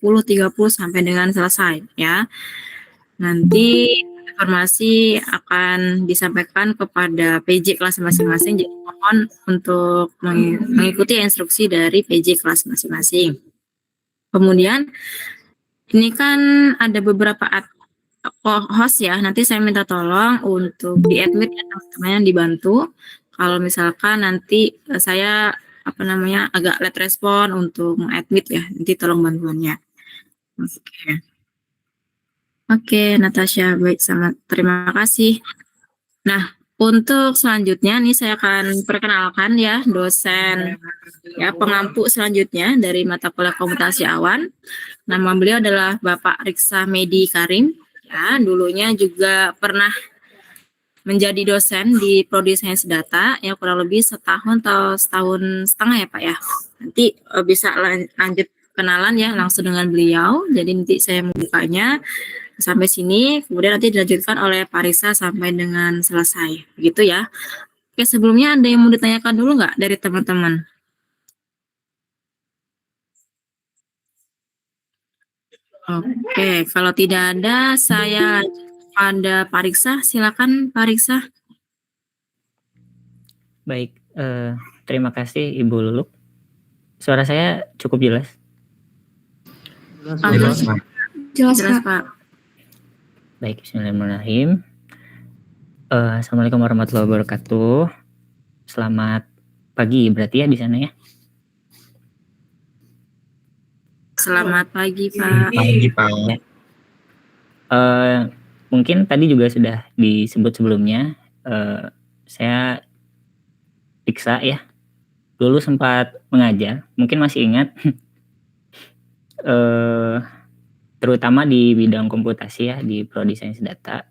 10.30 sampai dengan selesai ya. Nanti informasi akan disampaikan kepada PJ kelas masing-masing, jadi mohon untuk mengikuti instruksi dari PJ kelas masing-masing. Kemudian ini kan ada beberapa host ya, nanti saya minta tolong untuk di-admit ya teman-teman, dibantu. Kalau misalkan nanti saya agak late respon untuk meng-admit ya, nanti tolong bantuannya. Oke, Natasha, baik, sangat terima kasih. Nah, untuk selanjutnya nih saya akan perkenalkan ya dosen ya pengampu selanjutnya dari mata kuliah komputasi awan. Nama beliau adalah Bapak Riksa Medi Karim. Ya, dulunya juga pernah menjadi dosen di Prodi Sains Data ya kurang lebih setahun atau setahun setengah ya Pak ya. Nanti bisa lanjut kenalan ya langsung dengan beliau. Jadi nanti saya membukanya sampai sini, kemudian nanti dilanjutkan oleh Pak Risa sampai dengan selesai, begitu ya. Oke, sebelumnya ada yang mau ditanyakan dulu nggak dari teman-teman? Oke, kalau tidak ada, saya pada Pak Riksa. Silakan Pak Riksa. Baik, terima kasih Ibu Luluk. Suara saya cukup jelas? Jelas Pak. Baik, bismillahirrahmanirrahim. Assalamualaikum warahmatullahi wabarakatuh. Selamat pagi berarti ya di sana ya? Selamat pagi Pak. Pagi Pak. Mungkin tadi juga sudah disebut sebelumnya, saya Riksa ya. Dulu sempat mengajar, mungkin masih ingat, terutama di bidang komputasi ya di Prodi Sains Data.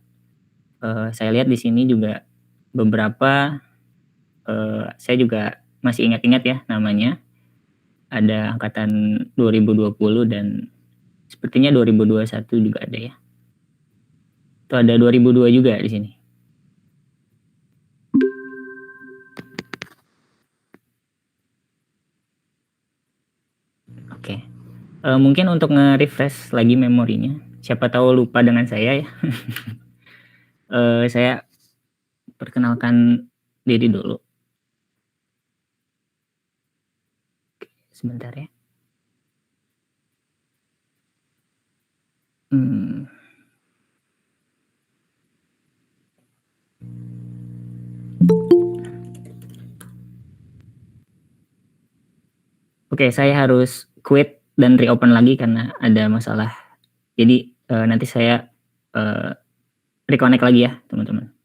Saya lihat di sini juga beberapa, saya juga masih ingat-ingat ya namanya. Ada angkatan 2020 dan sepertinya 2021 juga ada ya. Itu ada 2002 juga di sini. Oke. Mungkin untuk nge-refresh lagi memorinya. Siapa tahu lupa dengan saya ya. Saya perkenalkan diri dulu. Sebentar ya. Oke, saya harus quit dan reopen lagi karena ada masalah. Jadi nanti saya reconnect lagi ya, teman-teman.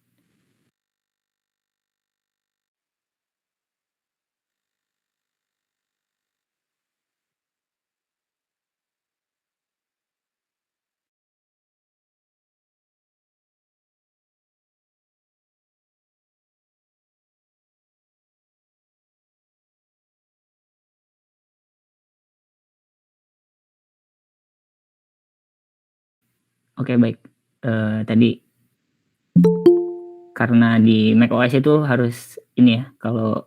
Oke, baik. Tadi karena di macOS itu harus ini ya, kalau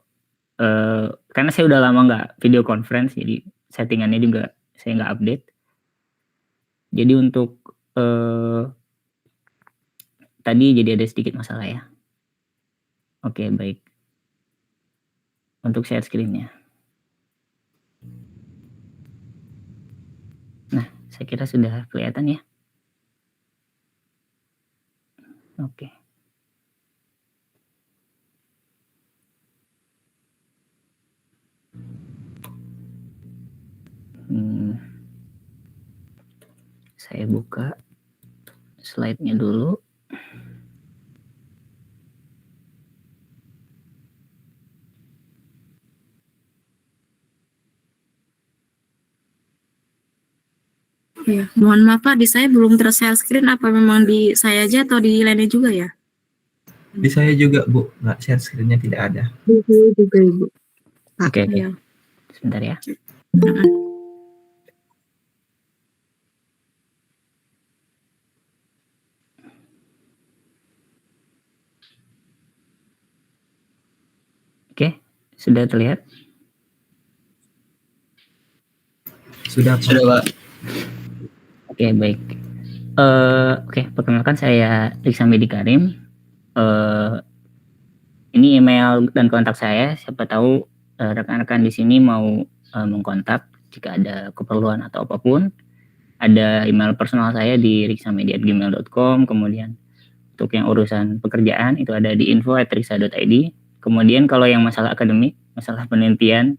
karena saya udah lama nggak video conference, jadi settingannya juga saya nggak update. Jadi untuk tadi jadi ada sedikit masalah ya. Oke, baik. Untuk share screen-nya. Nah, saya kira sudah kelihatan ya. Oke. Saya buka slide-nya dulu. Ya, mohon maaf Pak, di saya belum ter-share screen, apa memang di saya aja atau di lainnya juga ya? Di saya juga Bu, nggak share screen-nya tidak ada. Di saya juga Ibu. Oke. Sebentar ya. Oke, sudah terlihat? Sudah Pak. Oke, baik. Oke, perkenalkan saya Riksa Medi Karim. Ini email dan kontak saya. Siapa tahu rekan-rekan di sini mau mengkontak jika ada keperluan atau apapun. Ada email personal saya di riksamedi@gmail.com. Kemudian untuk yang urusan pekerjaan itu ada di info@riksa.id. Kemudian kalau yang masalah akademik, masalah penelitian,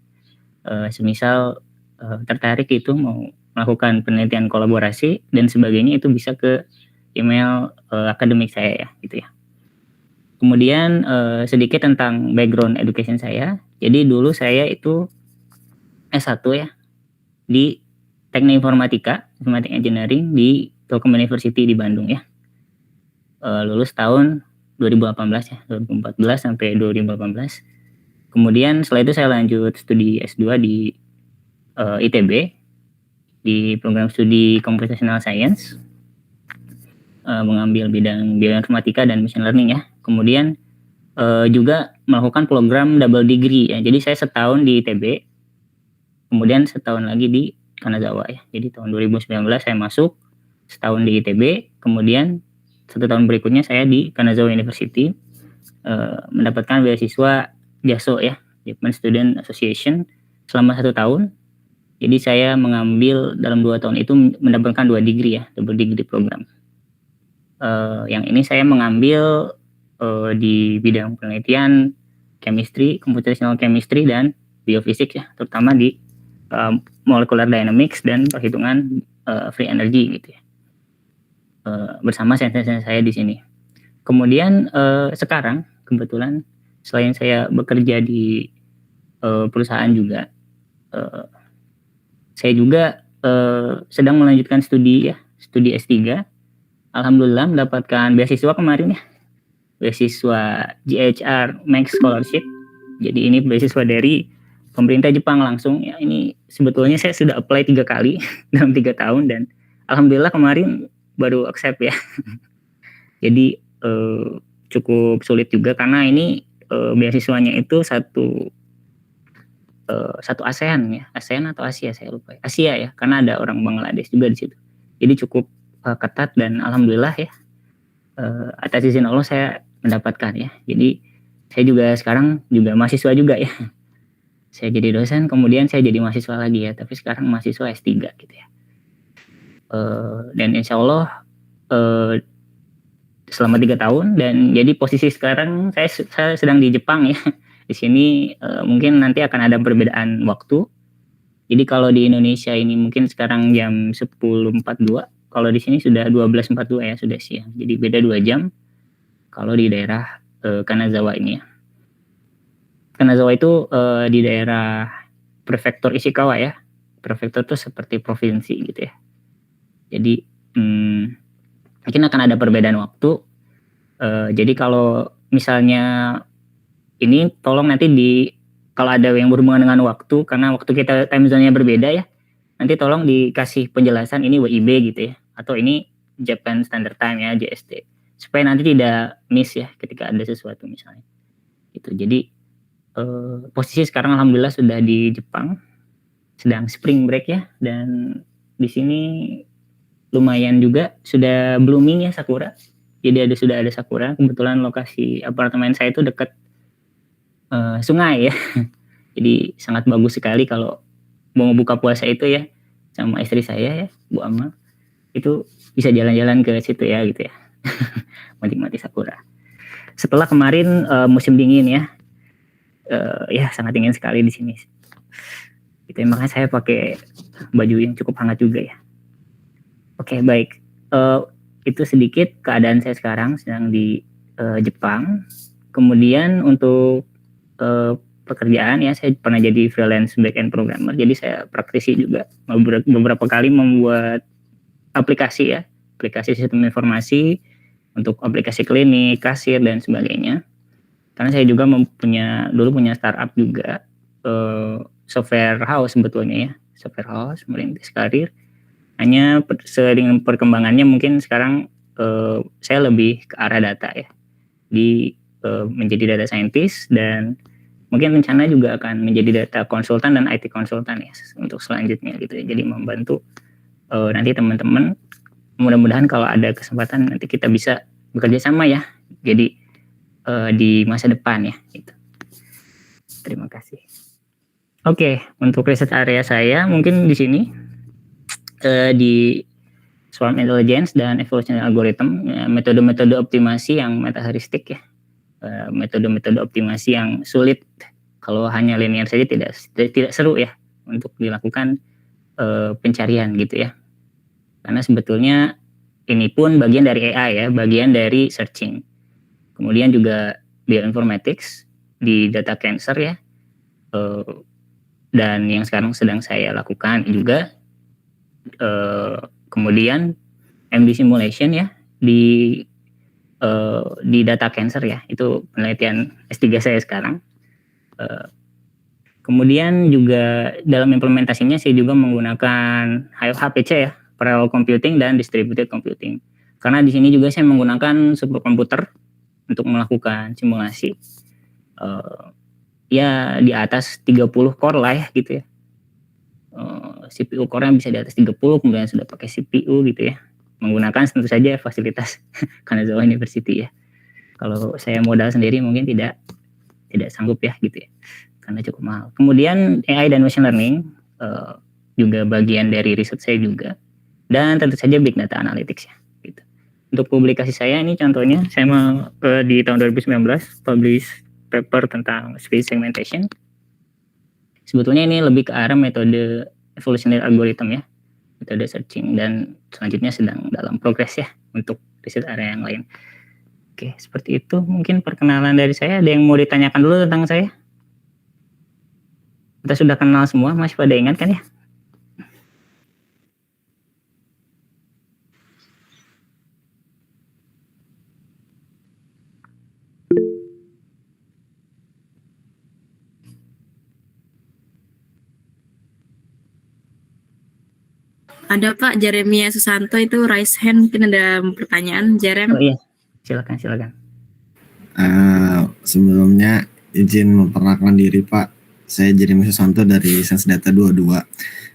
semisal tertarik itu mau melakukan penelitian kolaborasi dan sebagainya, itu bisa ke email akademik saya ya, gitu ya. Kemudian sedikit tentang background education saya. Jadi dulu saya itu S1 ya di Teknik Informatika, Informatik Engineering di Telkom University di Bandung ya. Lulus tahun 2018 ya, 2014 sampai 2018. Kemudian setelah itu saya lanjut studi S2 di ITB di program studi Computational Science, mengambil bidang bioinformatika dan machine learning ya. Kemudian juga melakukan program double degree ya. Jadi saya setahun di ITB, kemudian setahun lagi di Kanazawa ya. Jadi tahun 2019 saya masuk, setahun di ITB, kemudian 1 tahun berikutnya saya di Kanazawa University mendapatkan beasiswa JASO ya, Japan Student Association, selama 1 tahun. Jadi saya mengambil dalam 2 tahun itu mendapatkan 2 degree ya, double degree program. Yang ini saya mengambil di bidang penelitian chemistry, computational chemistry dan biofisik ya, terutama di molecular dynamics dan perhitungan free energy gitu ya. Bersama sensei saya di sini. Kemudian sekarang kebetulan selain saya bekerja di perusahaan juga, saya juga sedang melanjutkan studi ya, studi S3. Alhamdulillah mendapatkan beasiswa kemarin ya, beasiswa GHR Max Scholarship. Jadi ini beasiswa dari pemerintah Jepang langsung ya. Ini sebetulnya saya sudah apply 3 kali dalam 3 tahun dan alhamdulillah kemarin baru accept ya. Jadi cukup sulit juga karena ini beasiswanya itu satu ASEAN ya, ASEAN atau Asia saya lupa ya. Asia ya, karena ada orang Bangladesh juga di situ. Jadi cukup ketat dan alhamdulillah ya, atas izin Allah saya mendapatkan ya. Jadi saya juga sekarang juga mahasiswa juga ya. Saya jadi dosen, kemudian saya jadi mahasiswa lagi ya, tapi sekarang mahasiswa S3 gitu ya. Dan insya Allah selama 3 tahun, dan jadi posisi sekarang saya sedang di Jepang ya. Di sini mungkin nanti akan ada perbedaan waktu. Jadi kalau di Indonesia ini mungkin sekarang jam 10.42, kalau di sini sudah 12.42 ya, sudah siang. Jadi beda 2 jam kalau di daerah Kanazawa ini ya. Kanazawa itu di daerah prefektur Ishikawa ya. Prefektur itu seperti provinsi gitu ya. Jadi mungkin akan ada perbedaan waktu. Jadi kalau misalnya ini tolong nanti kalau ada yang berhubungan dengan waktu, karena waktu kita time zone-nya berbeda ya, nanti tolong dikasih penjelasan ini WIB gitu ya, atau ini Japan Standard Time ya, JST, supaya nanti tidak miss ya ketika ada sesuatu misalnya gitu. Jadi posisi sekarang alhamdulillah sudah di Jepang, sedang spring break ya, dan di sini lumayan juga sudah blooming ya sakura. Jadi sudah ada sakura. Kebetulan lokasi apartemen saya itu dekat sungai ya. Jadi sangat bagus sekali kalau mau buka puasa itu ya, sama istri saya ya, Bu Amal, itu bisa jalan-jalan ke situ ya gitu ya. Menikmati sakura. Setelah kemarin musim dingin ya, ya sangat dingin sekali di sini. Itu makanya saya pakai baju yang cukup hangat juga ya. Oke, baik. Itu sedikit keadaan saya sekarang sedang di Jepang. Kemudian untuk pekerjaan ya, saya pernah jadi freelance back-end programmer. Jadi saya praktisi juga beberapa kali membuat aplikasi ya, aplikasi sistem informasi untuk aplikasi klinik, kasir dan sebagainya. Karena saya juga dulu punya startup juga, software house sebetulnya ya, software house, merintis karir. Hanya sering perkembangannya mungkin sekarang saya lebih ke arah data ya, menjadi data scientist, dan mungkin rencana juga akan menjadi data konsultan dan IT konsultan ya untuk selanjutnya gitu ya. Jadi membantu nanti teman-teman mudah-mudahan kalau ada kesempatan nanti kita bisa bekerja sama ya. Jadi di masa depan ya. Gitu. Terima kasih. Oke, untuk riset area saya mungkin di sini di swarm intelligence dan evolutionary algorithm, metode-metode optimasi yang metaheuristik ya, metode-metode optimasi yang sulit kalau hanya linear saja tidak seru ya untuk dilakukan pencarian gitu ya, karena sebetulnya ini pun bagian dari AI ya, bagian dari searching. Kemudian juga bioinformatics di data cancer ya, dan yang sekarang sedang saya lakukan juga. Kemudian MD simulation ya di data cancer ya, itu penelitian S3 saya sekarang. Kemudian juga dalam implementasinya saya juga menggunakan HPC ya, parallel computing dan distributed computing. Karena di sini juga saya menggunakan superkomputer untuk melakukan simulasi. Ya di atas 30 core lah ya gitu ya. CPU core-nya bisa di atas 30, kemudian sudah pakai CPU gitu ya. Menggunakan tentu saja fasilitas Kanazawa University ya. Kalau saya modal sendiri mungkin tidak sanggup ya gitu ya, karena cukup mahal. Kemudian AI dan machine learning juga bagian dari riset saya juga, dan tentu saja big data analytics ya gitu. Untuk publikasi saya ini contohnya saya di tahun 2019 publish paper tentang speech segmentation. Sebetulnya ini lebih ke arah metode evolutionary algorithm ya, metode searching, dan selanjutnya sedang dalam progres ya untuk riset area yang lain. Oke, seperti itu mungkin perkenalan dari saya. Ada yang mau ditanyakan dulu tentang saya? Kita sudah kenal semua, masih pada ingat kan ya? Ada Pak Jeremia Susanto itu raise hand, mungkin ada pertanyaan. Jerem. Oh iya, silakan. Sebelumnya izin memperkenalkan diri Pak. Saya Jeremy Susanto dari Sense Data 22.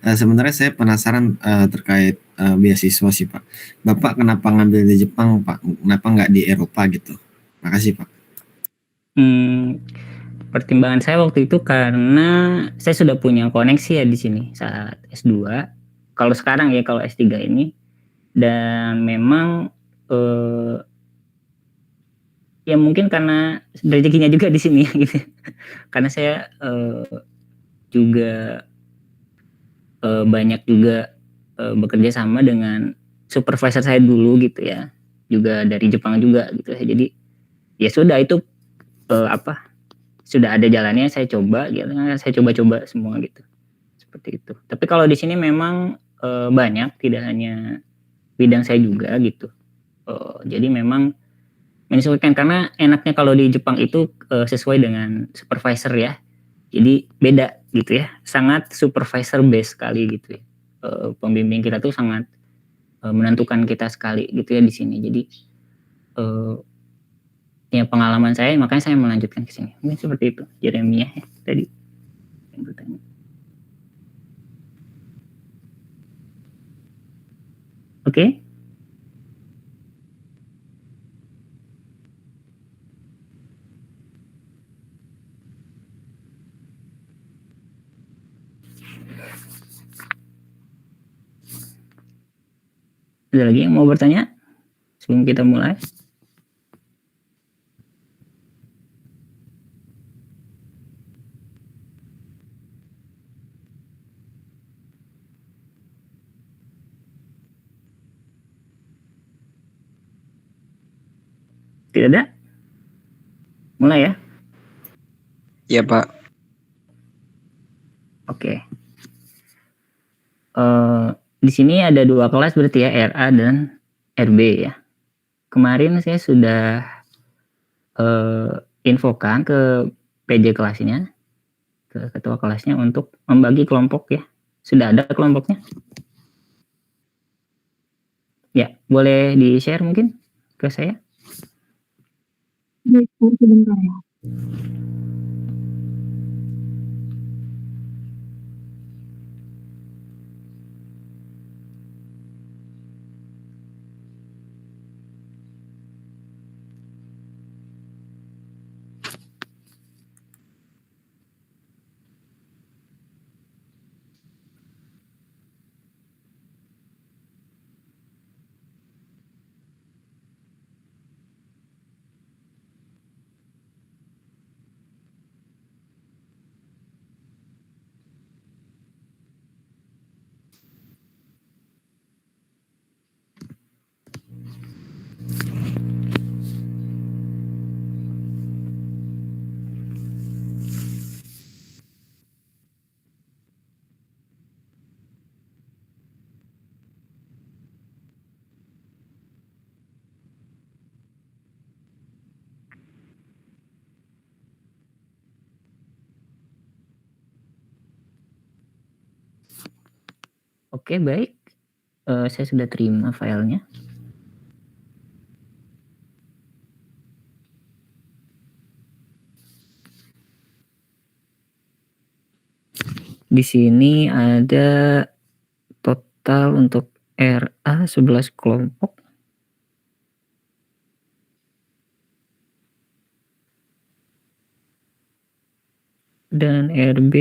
Sebenarnya saya penasaran terkait beasiswa sih Pak. Bapak kenapa ngambil di Jepang Pak? Kenapa nggak di Eropa gitu? Makasih Pak. Pertimbangan saya waktu itu karena saya sudah punya koneksi ya di sini saat S2. Kalau sekarang ya, kalau S3 ini, dan memang ya mungkin karena rezekinya juga di sini gitu. Karena saya juga banyak juga bekerja sama dengan supervisor saya dulu gitu ya, juga dari Jepang juga gitu. Jadi ya sudah, itu sudah ada jalannya, saya coba gitu, saya coba semua gitu, seperti itu. Tapi kalau di sini memang banyak, tidak hanya bidang saya juga gitu. Jadi memang menyesuaikan, karena enaknya kalau di Jepang itu sesuai dengan supervisor ya. Jadi beda gitu ya, sangat supervisor based sekali gitu ya. Pembimbing kita tuh sangat menentukan kita sekali gitu ya di sini. Jadi ya pengalaman saya, makanya saya melanjutkan ke sini. Mungkin seperti itu, Jeremia ya tadi yang bertanya. Oke. Ada lagi yang mau bertanya sebelum kita mulai? Tidak ada? Mulai ya? Iya Pak. Oke. Di sini ada 2 kelas berarti ya, RA dan RB ya. Kemarin saya sudah infokan ke PJ kelasnya, ke ketua kelasnya untuk membagi kelompok ya. Sudah ada kelompoknya? Ya, boleh di-share mungkin ke saya? Baik, sebentar ya. Oke, baik. Saya sudah terima filenya. Di sini ada total untuk RA 11 kelompok. Dan RB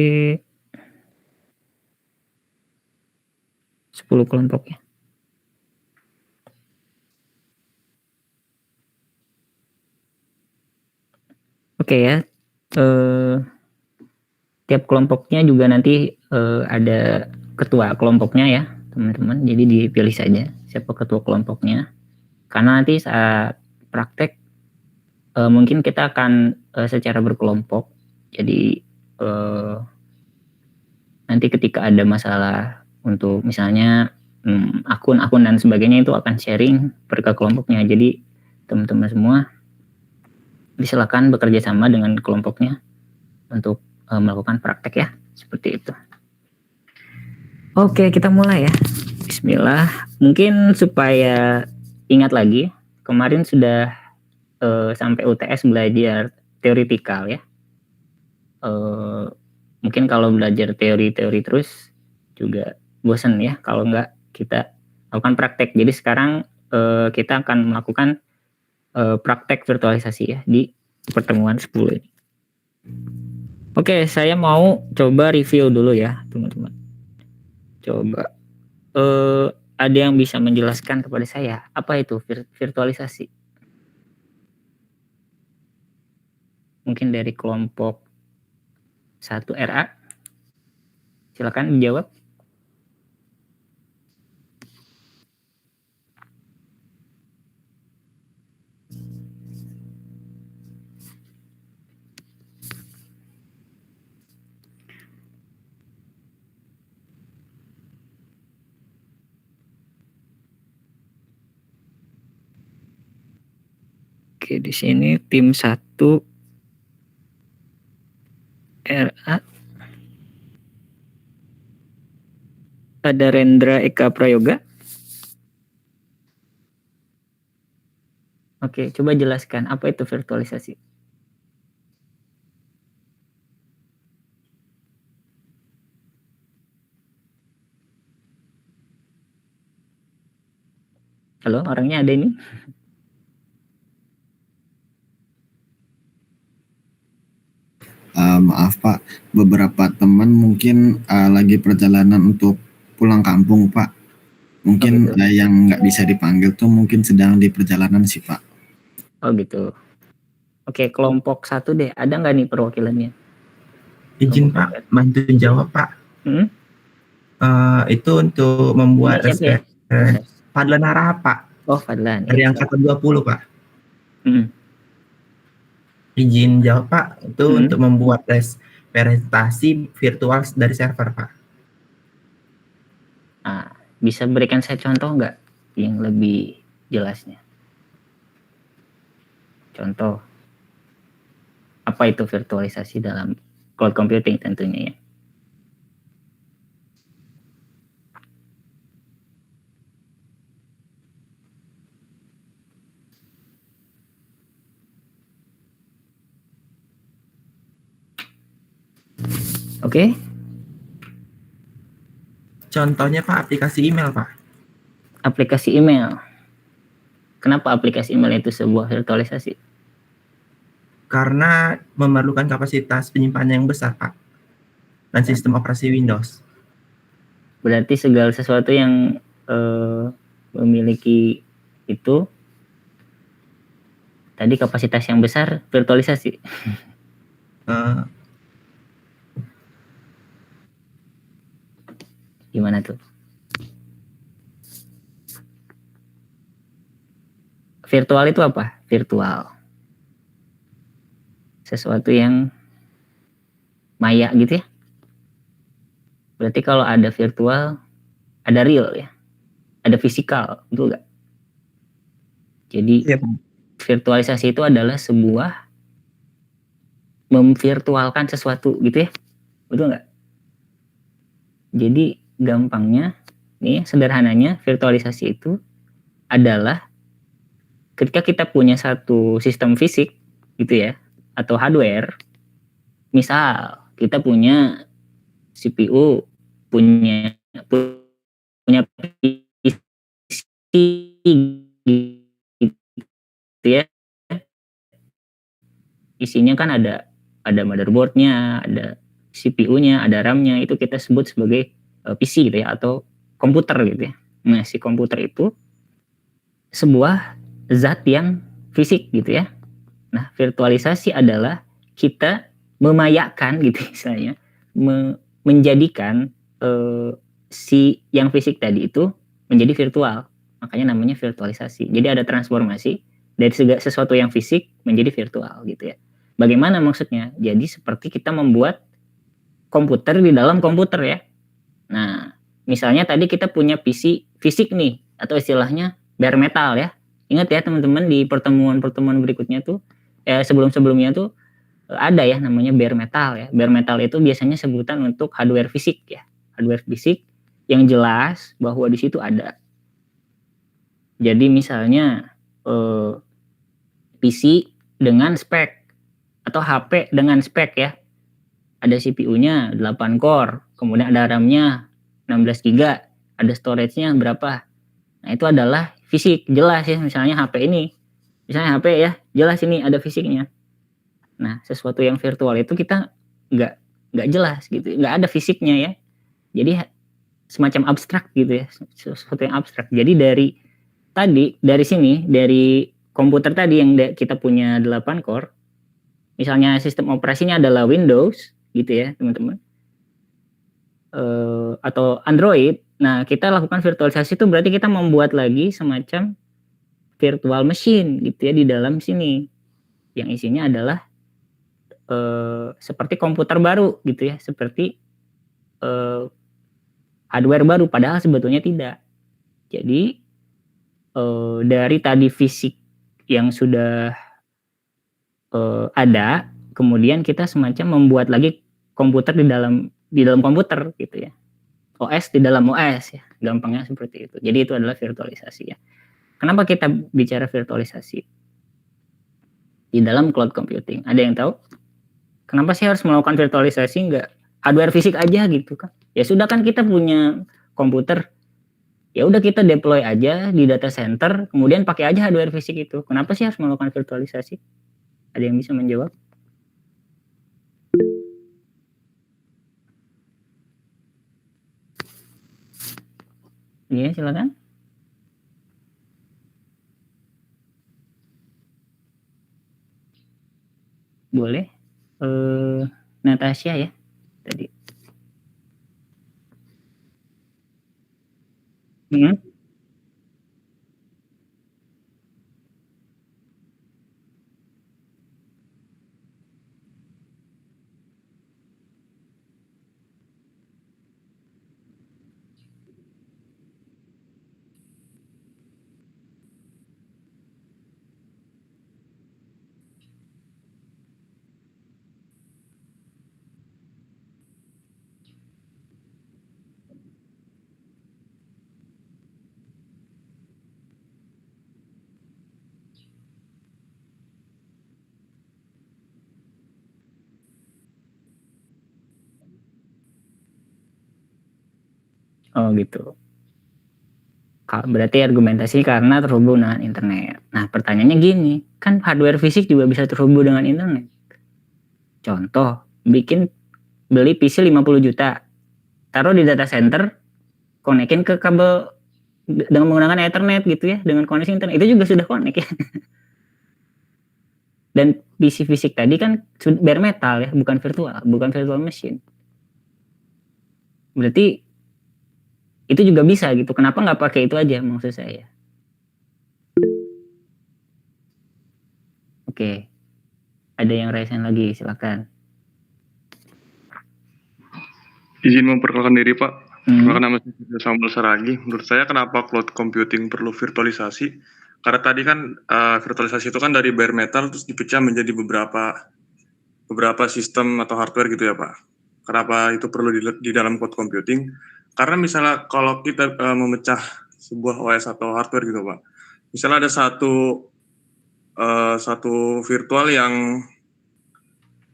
10 kelompok ya. Oke ya. Tiap kelompoknya juga nanti ada ketua kelompoknya ya, teman-teman. Jadi dipilih saja siapa ketua kelompoknya. Karena nanti saat praktek mungkin kita akan secara berkelompok. Jadi nanti ketika ada masalah untuk misalnya akun-akun dan sebagainya itu akan sharing per kelompoknya. Jadi teman-teman semua silakan bekerja sama dengan kelompoknya untuk melakukan praktek ya, seperti itu. Oke, kita mulai ya. Bismillah. Mungkin supaya ingat lagi, kemarin sudah sampai UTS belajar teoritikal ya. Mungkin kalau belajar teori-teori terus juga bosan ya kalau nggak kita lakukan praktek. Jadi sekarang kita akan melakukan praktek virtualisasi ya di pertemuan 10 ini. Oke, saya mau coba review dulu ya teman-teman. Coba ada yang bisa menjelaskan kepada saya apa itu virtualisasi? Mungkin dari kelompok 1 RA. Silakan dijawab. Oke, di sini tim 1 RA. Ada Rendra Eka Prayoga. Oke, coba jelaskan apa itu virtualisasi. Halo, orangnya ada ini? Maaf Pak, beberapa teman mungkin lagi perjalanan untuk pulang kampung Pak. Mungkin yang nggak bisa dipanggil tuh mungkin sedang di perjalanan sih Pak. Oh gitu. Oke, kelompok 1 deh. Ada nggak nih perwakilannya? Izin Pak, bantu jawab Pak. Itu untuk membuat ya? Fadlan Harahap Pak. Oh, Fadlan. Dari angkatan 20 Pak. Hmm. Izin jawab Pak, itu untuk membuat presentasi virtual dari server Pak. Nah, bisa berikan saya contoh nggak yang lebih jelasnya? Contoh, apa itu virtualisasi dalam cloud computing tentunya ya? Oke. Contohnya Pak, aplikasi email Pak. Aplikasi email. Kenapa aplikasi email itu sebuah virtualisasi? Karena memerlukan kapasitas penyimpanan yang besar Pak. Dan sistem operasi Windows. Berarti segala sesuatu yang memiliki itu tadi kapasitas yang besar virtualisasi. Gimana tuh? Virtual itu apa? Virtual. Sesuatu yang maya gitu ya. Berarti kalau ada virtual, ada real ya. Ada fisikal, betul nggak? Jadi virtualisasi itu adalah sebuah memvirtualkan sesuatu gitu ya. Betul nggak? Jadi gampangnya Ini sederhananya virtualisasi itu adalah ketika kita punya satu sistem fisik gitu ya, atau hardware. Misal kita punya CPU, punya PC gitu ya. Isinya kan ada motherboard-nya, ada CPU-nya, ada RAM-nya, itu kita sebut sebagai PC gitu ya, atau komputer gitu ya. Nah, si komputer itu sebuah zat yang fisik gitu ya. Nah, virtualisasi adalah kita memayakan gitu istilahnya, menjadikan si yang fisik tadi itu menjadi virtual. Makanya namanya virtualisasi. Jadi ada transformasi dari sesuatu yang fisik menjadi virtual gitu ya. Bagaimana maksudnya? Jadi seperti kita membuat komputer di dalam komputer ya. Nah, misalnya tadi kita punya PC fisik nih, atau istilahnya bare metal ya. Ingat ya teman-teman, di pertemuan-pertemuan berikutnya tuh, sebelum-sebelumnya tuh ada ya namanya bare metal ya. Bare metal itu biasanya sebutan untuk hardware fisik ya. Hardware fisik yang jelas bahwa di situ ada. Jadi misalnya PC dengan spek atau HP dengan spek ya. Ada CPU-nya 8 core, kemudian ada RAM-nya 16 GB, ada storage-nya berapa. Nah, itu adalah fisik, jelas ya, misalnya HP ini. Misalnya HP ya, jelas ini ada fisiknya. Nah, sesuatu yang virtual itu kita nggak jelas gitu, nggak ada fisiknya ya. Jadi semacam abstrak gitu ya, sesuatu yang abstrak. Jadi dari sini, dari komputer tadi yang kita punya 8 core, misalnya sistem operasinya adalah Windows gitu ya teman-teman, atau Android. Nah, kita lakukan virtualisasi itu berarti kita membuat lagi semacam virtual machine gitu ya di dalam sini, yang isinya adalah seperti komputer baru gitu ya, seperti hardware baru, padahal sebetulnya tidak. Jadi dari tadi fisik yang sudah ada, kemudian kita semacam membuat lagi komputer di dalam komputer gitu ya. OS di dalam OS ya, gampangnya seperti itu. Jadi itu adalah virtualisasi ya. Kenapa kita bicara virtualisasi di dalam cloud computing? Ada yang tahu? Kenapa sih harus melakukan virtualisasi, nggak hardware fisik aja gitu kan? Ya sudah kan kita punya komputer, ya udah kita deploy aja di data center, kemudian pakai aja hardware fisik itu. Kenapa sih harus melakukan virtualisasi? Ada yang bisa menjawab? Iya, silakan. Boleh. Natasha ya tadi. Oh gitu. Berarti argumentasi karena terhubung dengan internet. Nah pertanyaannya gini, kan hardware fisik juga bisa terhubung dengan internet. Contoh, beli PC 50 juta, taruh di data center, konekin ke kabel dengan menggunakan Ethernet gitu ya, dengan koneksi internet, itu juga sudah connect ya. Dan PC fisik tadi kan bare metal ya, bukan virtual machine. Berarti itu juga bisa gitu. Kenapa nggak pakai itu aja maksud saya? Oke. Ada yang raise hand lagi, silakan. Izin memperkenalkan diri Pak. Perkenalkan nama saya Samuel Saragi. Menurut saya kenapa cloud computing perlu virtualisasi? Karena tadi kan virtualisasi itu kan dari bare metal terus dipecah menjadi beberapa sistem atau hardware gitu ya Pak. Kenapa itu perlu di dalam cloud computing? Karena misalnya kalau kita memecah sebuah OS atau hardware gitu Pak, misalnya ada satu virtual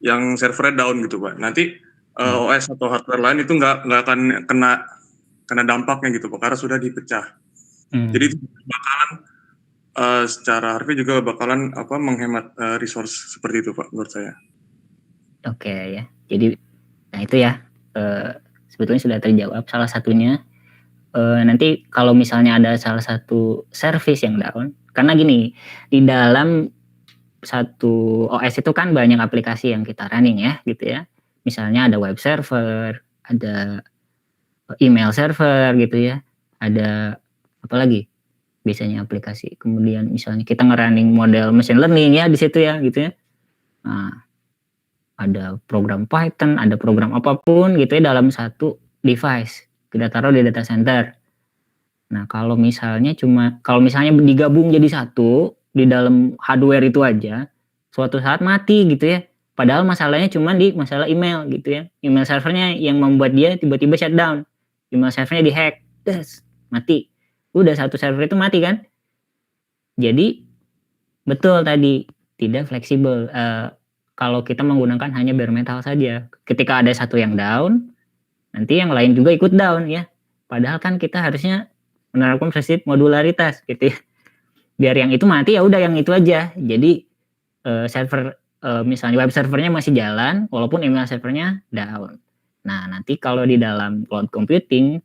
yang servernya down gitu Pak, nanti OS atau hardware lain itu nggak akan kena dampaknya gitu Pak, karena sudah dipecah. Jadi itu bakalan secara harfiah juga bakalan menghemat resource seperti itu Pak menurut saya. Oke ya. Jadi nah itu ya sebetulnya sudah terjawab salah satunya. Nanti kalau misalnya ada salah satu service yang down, karena gini, di dalam satu OS itu kan banyak aplikasi yang kita running ya gitu ya. Misalnya ada web server, ada email server gitu ya, ada apa lagi biasanya aplikasi. Kemudian misalnya kita nge-running model machine learning ya di situ ya gitu ya. Nah, ada program Python, ada program apapun gitu ya dalam satu device. Kita taruh di data center. Nah, kalau misalnya digabung jadi satu di dalam hardware itu aja, suatu saat mati gitu ya. Padahal masalahnya cuma di masalah email gitu ya. Email servernya yang membuat dia tiba-tiba shutdown. Email servernya dihack, mati. Udah satu server itu mati kan? Jadi betul tadi tidak fleksibel. Kalau kita menggunakan hanya bare metal saja, ketika ada satu yang down, nanti yang lain juga ikut down ya. Padahal kan kita harusnya menerapkan prinsip modularitas gitu ya. Biar yang itu mati ya udah yang itu aja. Jadi server misalnya web servernya masih jalan walaupun email servernya down. Nah, nanti kalau di dalam cloud computing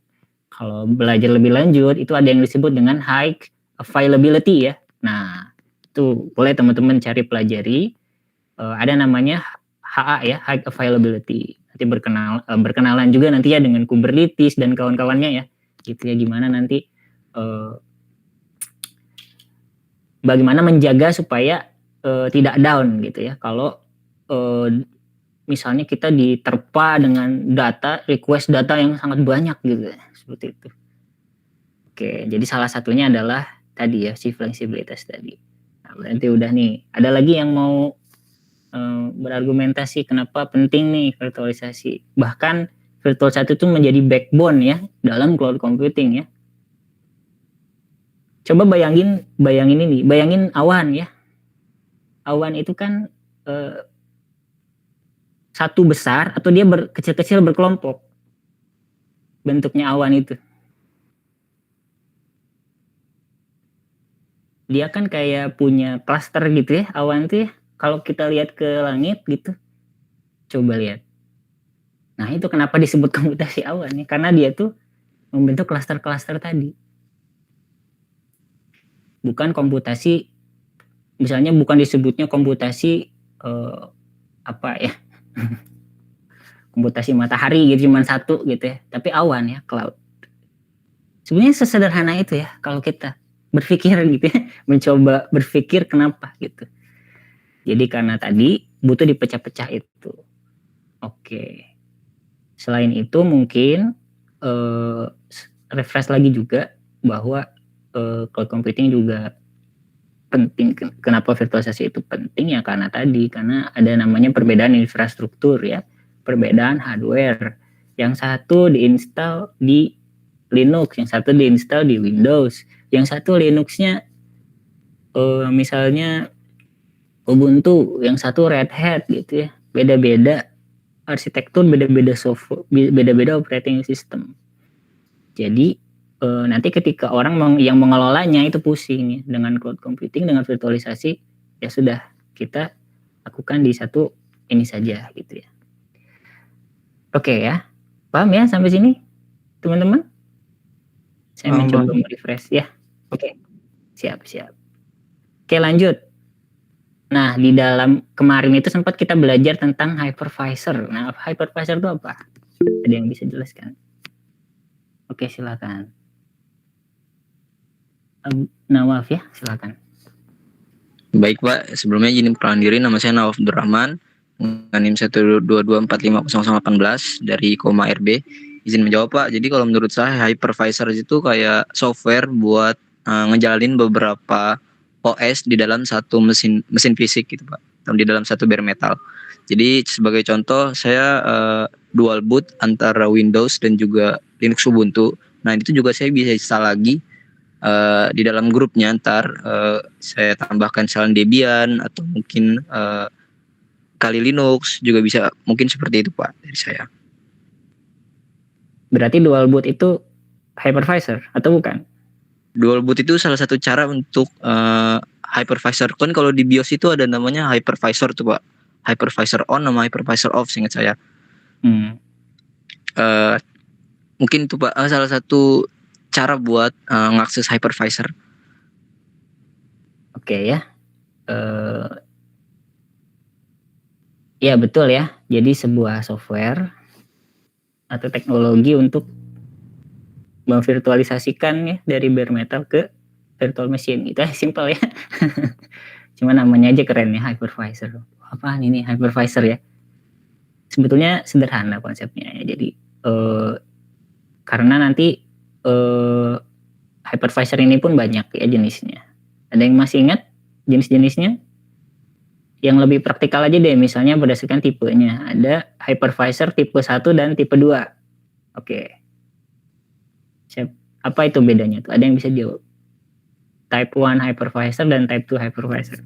kalau belajar lebih lanjut itu ada yang disebut dengan high availability ya. Nah, itu boleh teman-teman cari pelajari. Ada namanya HA ya, high availability. Nanti berkenalan juga nanti ya dengan Kubernetes dan kawan-kawannya ya. Gitu ya, gimana nanti bagaimana menjaga supaya tidak down gitu ya. Kalau misalnya kita diterpa dengan request data yang sangat banyak gitu ya, seperti itu. Oke, jadi salah satunya adalah tadi ya si fleksibilitas tadi. Nah, berarti udah nih. Ada lagi yang mau berargumentasi kenapa penting nih virtualisasi. Bahkan virtualisasi itu menjadi backbone ya dalam cloud computing ya. Coba bayangin ini, bayangin awan ya. Awan itu kan satu besar atau dia kecil-kecil berkelompok. Bentuknya awan itu. Dia kan kayak punya klaster gitu ya, awan itu ya. Kalau kita lihat ke langit gitu, coba lihat. Nah itu kenapa disebut komputasi awan ya, karena dia tuh membentuk klaster-klaster tadi. Bukan komputasi, misalnya bukan disebutnya komputasi komputasi matahari gitu cuma satu gitu ya, tapi awan ya, cloud. Sebenarnya sesederhana itu ya kalau kita berpikir gitu ya, mencoba berpikir kenapa gitu. Jadi karena tadi butuh dipecah-pecah itu. Oke. Selain itu mungkin refresh lagi juga bahwa cloud computing juga penting. Kenapa virtualisasi itu penting ya karena ada namanya perbedaan infrastruktur ya, perbedaan hardware. Yang satu diinstal di Linux, yang satu diinstal di Windows, yang satu Linuxnya misalnya Ubuntu, yang satu Red Hat gitu ya. Beda-beda arsitektur, beda-beda software, beda-beda operating system. Jadi nanti ketika orang yang mengelolanya itu pusing ya. Dengan cloud computing, dengan virtualisasi, ya sudah kita lakukan di satu ini saja gitu ya. Oke ya, paham ya sampai sini teman-teman? Saya mencoba merefresh ya. Oke, siap. Oke lanjut. Nah di dalam kemarin itu sempat kita belajar tentang hypervisor. Nah hypervisor itu apa? Ada yang bisa jelaskan? Oke silakan. Nawaf ya, silakan. Baik Pak, sebelumnya izin perkenalan diri, nama saya Nawaf Abdurrahman, NIM 122450018 dari Koma RB. Izin menjawab Pak, jadi kalau menurut saya hypervisor itu kayak software buat ngejalanin beberapa OS di dalam satu mesin fisik gitu Pak, atau di dalam satu bare metal. Jadi sebagai contoh saya dual boot antara Windows dan juga Linux Ubuntu. Nah itu juga saya bisa install lagi di dalam grupnya. Ntar saya tambahkan misalnya Debian atau mungkin Kali Linux juga bisa, mungkin seperti itu Pak dari saya. Berarti dual boot itu hypervisor atau bukan? Dual boot itu salah satu cara untuk hypervisor. Kan kalau di BIOS itu ada namanya hypervisor tuh Pak. Hypervisor on sama hypervisor off seingat saya. Hmm. Mungkin itu Pak salah satu cara buat ngakses hypervisor. Oke ya. Ya betul ya. Jadi sebuah software atau teknologi untuk memvirtualisasikan ya dari bare metal ke virtual machine. Itu simple ya. Cuma namanya aja keren ya, hypervisor. Apaan ini hypervisor ya? Sebetulnya sederhana konsepnya ya. Jadi karena nanti hypervisor ini pun banyak ya jenisnya. Ada yang masih ingat jenis-jenisnya? Yang lebih praktikal aja deh, misalnya berdasarkan tipenya. Ada hypervisor tipe 1 dan tipe 2. Oke. Apa itu bedanya tuh? Ada yang bisa jawab? Type 1 hypervisor dan type 2 hypervisor.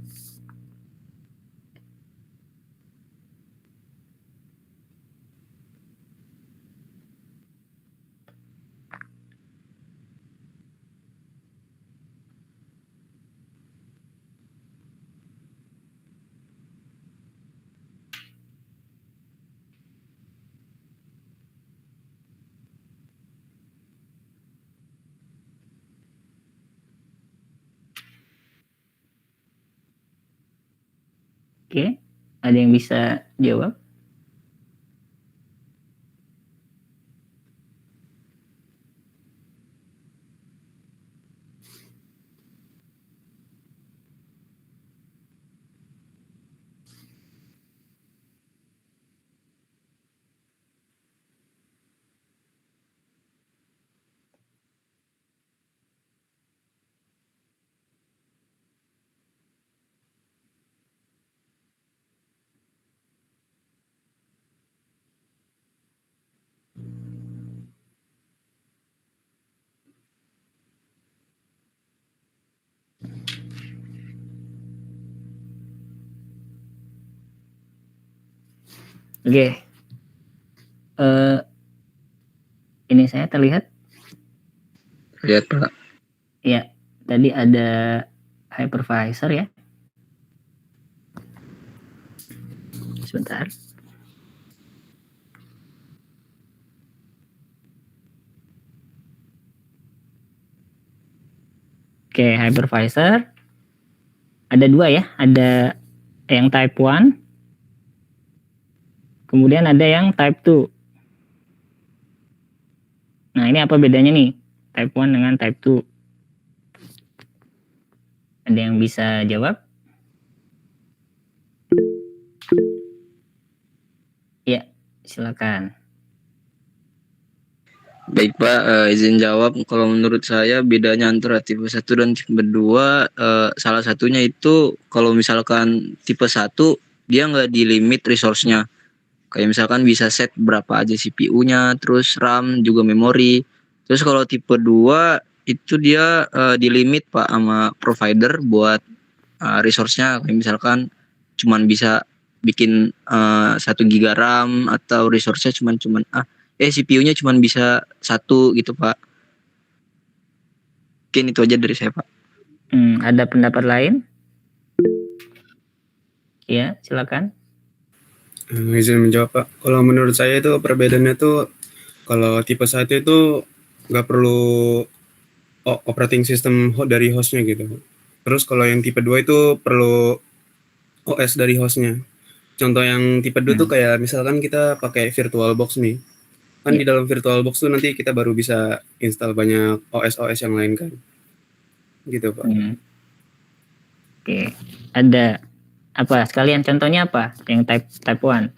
Oke, ada yang bisa jawab? Oke. Ini saya terlihat? Lihat Pak. Ya, tadi ada hypervisor ya. Sebentar. Oke, hypervisor. Ada dua ya, ada yang type 1. Kemudian ada yang type 2. Nah, ini apa bedanya nih? Type 1 dengan type 2. Ada yang bisa jawab? Ya, silakan. Baik Pak, izin jawab. Kalau menurut saya bedanya antara tipe 1 dan tipe 2, salah satunya itu kalau misalkan tipe 1 dia nggak di limit resource-nya. Kayak misalkan bisa set berapa aja CPU-nya, terus RAM, juga memori. Terus kalau tipe 2 itu dia di limit Pak sama provider buat resource-nya. Kayak misalkan cuman bisa bikin 1 GB RAM atau resource-nya cuman CPU-nya cuma bisa 1 gitu Pak. Mungkin itu aja dari saya Pak. Ada pendapat lain? Ya, silakan. Izin menjawab Pak. Kalau menurut saya itu perbedaannya tuh kalau tipe 1 itu nggak perlu operating system dari hostnya gitu. Terus kalau yang tipe 2 itu perlu OS dari hostnya. Contoh yang tipe 2 tuh kayak misalkan kita pakai VirtualBox nih. Kan di dalam VirtualBox tuh nanti kita baru bisa install banyak OS yang lain kan. Gitu Pak. Oke, ada apa? Sekalian contohnya apa? Yang type 1.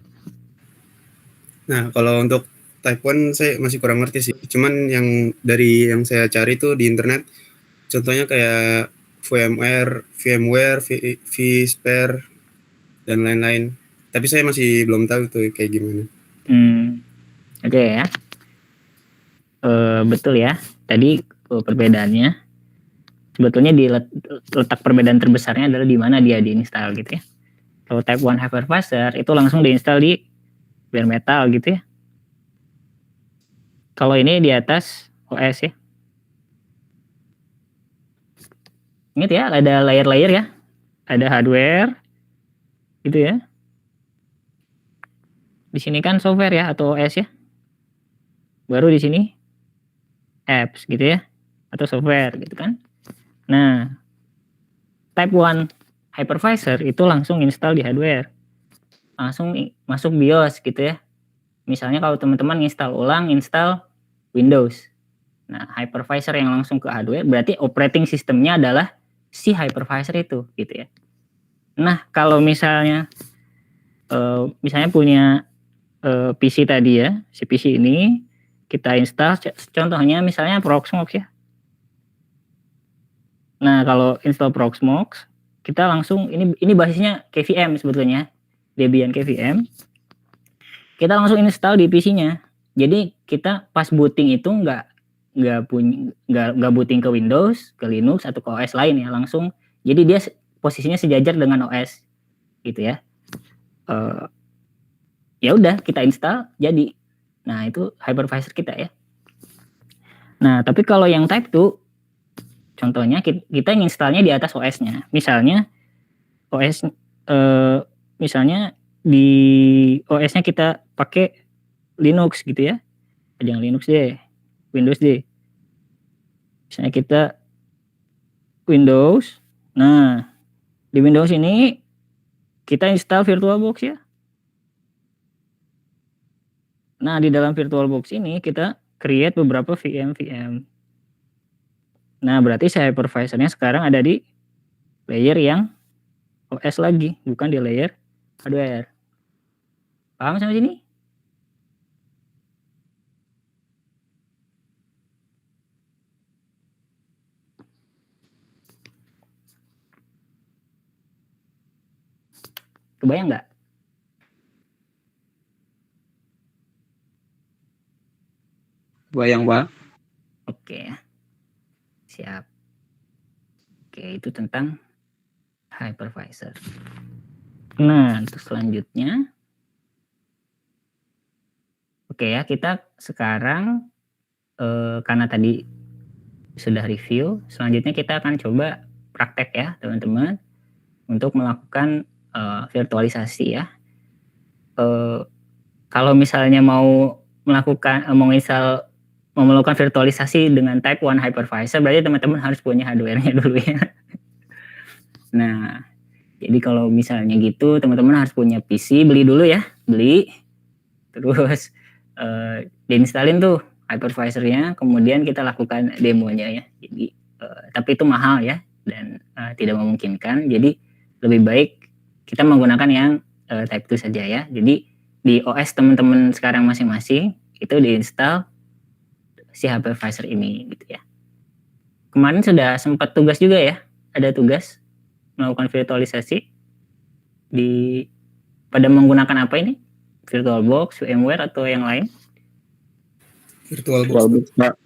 Nah, kalau untuk type 1 saya masih kurang ngerti sih. Cuman yang dari yang saya cari tuh di internet contohnya kayak VMware, vSphere dan lain-lain. Tapi saya masih belum tahu tuh kayak gimana. Oke ya. Betul ya. Tadi perbedaannya sebetulnya di letak perbedaan terbesarnya adalah di mana dia diinstal gitu ya. Kalau Type 1 hypervisor itu langsung diinstal di bare metal gitu ya. Kalau ini di atas OS ya. Ingat ya, ada layer-layer ya. Ada hardware gitu ya. Di sini kan software ya atau OS ya. Baru di sini apps gitu ya atau software gitu kan. Nah, Type 1 hypervisor itu langsung install di hardware. Langsung masuk BIOS gitu ya. Misalnya kalau teman-teman install Windows. Nah, hypervisor yang langsung ke hardware berarti operating sistemnya adalah si hypervisor itu gitu ya. Nah, kalau misalnya punya PC tadi ya, si PC ini kita install contohnya misalnya Proxmox ya. Nah, kalau install Proxmox, kita langsung ini basisnya KVM sebetulnya, Debian KVM. Kita langsung install di PC-nya. Jadi kita pas booting itu nggak booting ke Windows, ke Linux atau ke OS lain ya, langsung. Jadi dia posisinya sejajar dengan OS gitu ya. Ya udah kita install jadi. Nah, itu hypervisor kita ya. Nah, tapi kalau yang Type 2 contohnya kita installnya di atas OS-nya. Misalnya OS misalnya di OS-nya kita pakai Linux gitu ya. Jangan Linux deh, Windows deh. Misalnya kita Windows. Nah, di Windows ini kita install VirtualBox ya. Nah, di dalam VirtualBox ini kita create beberapa VM. Nah, berarti si hypervisornya sekarang ada di layer yang OS lagi, bukan di layer hardware. Paham sampai sini? Kebayang nggak? Bayang, Pak. Oke, siap. Oke, itu tentang hypervisor. Nah, untuk selanjutnya, oke ya, kita sekarang karena tadi sudah review, selanjutnya kita akan coba praktek ya teman-teman untuk melakukan virtualisasi ya. Kalau misalnya mau melakukan virtualisasi dengan Type 1 hypervisor, berarti teman-teman harus punya hardware-nya dulu ya. Nah, jadi kalau misalnya gitu, teman-teman harus punya PC, beli dulu ya, terus diinstalin tuh hypervisor-nya, kemudian kita lakukan demonya ya. Jadi, tapi itu mahal ya, dan tidak memungkinkan. Jadi lebih baik kita menggunakan yang Type 2 saja ya. Jadi di OS teman-teman sekarang masing-masing itu diinstal si hypervisor ini gitu ya. Kemarin sudah sempat tugas juga ya, ada tugas melakukan virtualisasi pada menggunakan apa ini? VirtualBox, VMware atau yang lain? VirtualBox, Pak.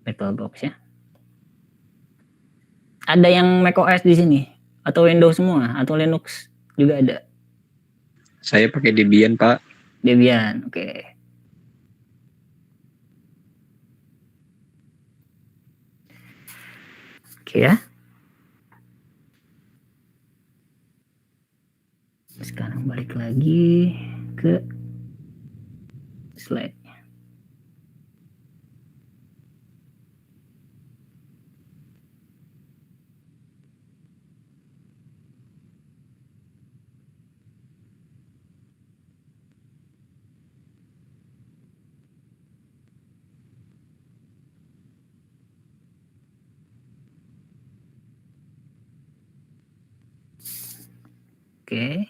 VirtualBox ya. Ada yang macOS di sini atau Windows semua atau Linux juga ada? Saya pakai Debian, Pak. Debian, oke. Oke ya. Sekarang balik lagi ke slide. Oke.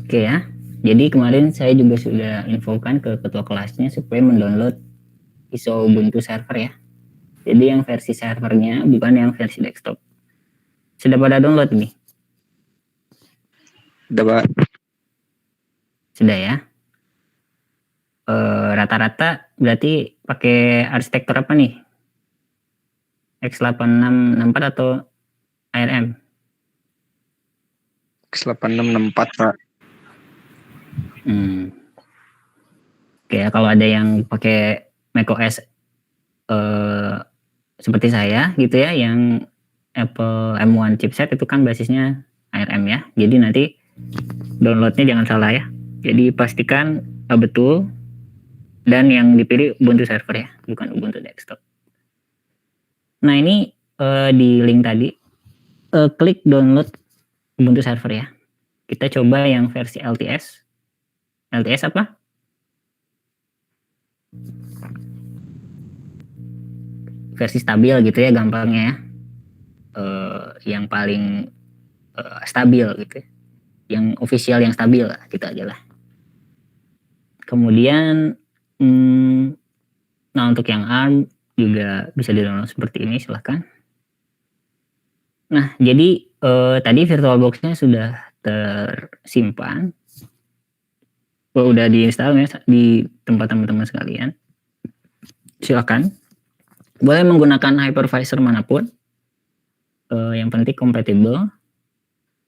Oke ya. Jadi kemarin saya juga sudah infokan ke ketua kelasnya supaya mendownload ISO Ubuntu server ya. Jadi yang versi servernya bukan yang versi desktop. Sudah pada download nih? Udah, Pak. Sudah ya. Rata-rata berarti pakai arsitektur apa nih? X8664 atau ARM? X8664, Pak. Oke, kalau ada yang pakai macOS seperti saya gitu ya, yang Apple M1 chipset itu kan basisnya ARM ya. Jadi nanti downloadnya jangan salah ya. Jadi pastikan betul dan yang dipilih Ubuntu server ya, bukan Ubuntu desktop. Nah ini di link tadi klik download Ubuntu server ya. Kita coba yang versi LTS. LTS apa? Versi stabil gitu ya gampangnya ya. Yang paling stabil gitu ya. Yang official yang stabil lah, gitu aja lah. Kemudian nah untuk yang ARM juga bisa di-download seperti ini, silahkan. Nah jadi tadi VirtualBox-nya sudah tersimpan, udah diinstal ya di tempat teman-teman sekalian. Silakan, boleh menggunakan hypervisor manapun, yang penting kompatibel.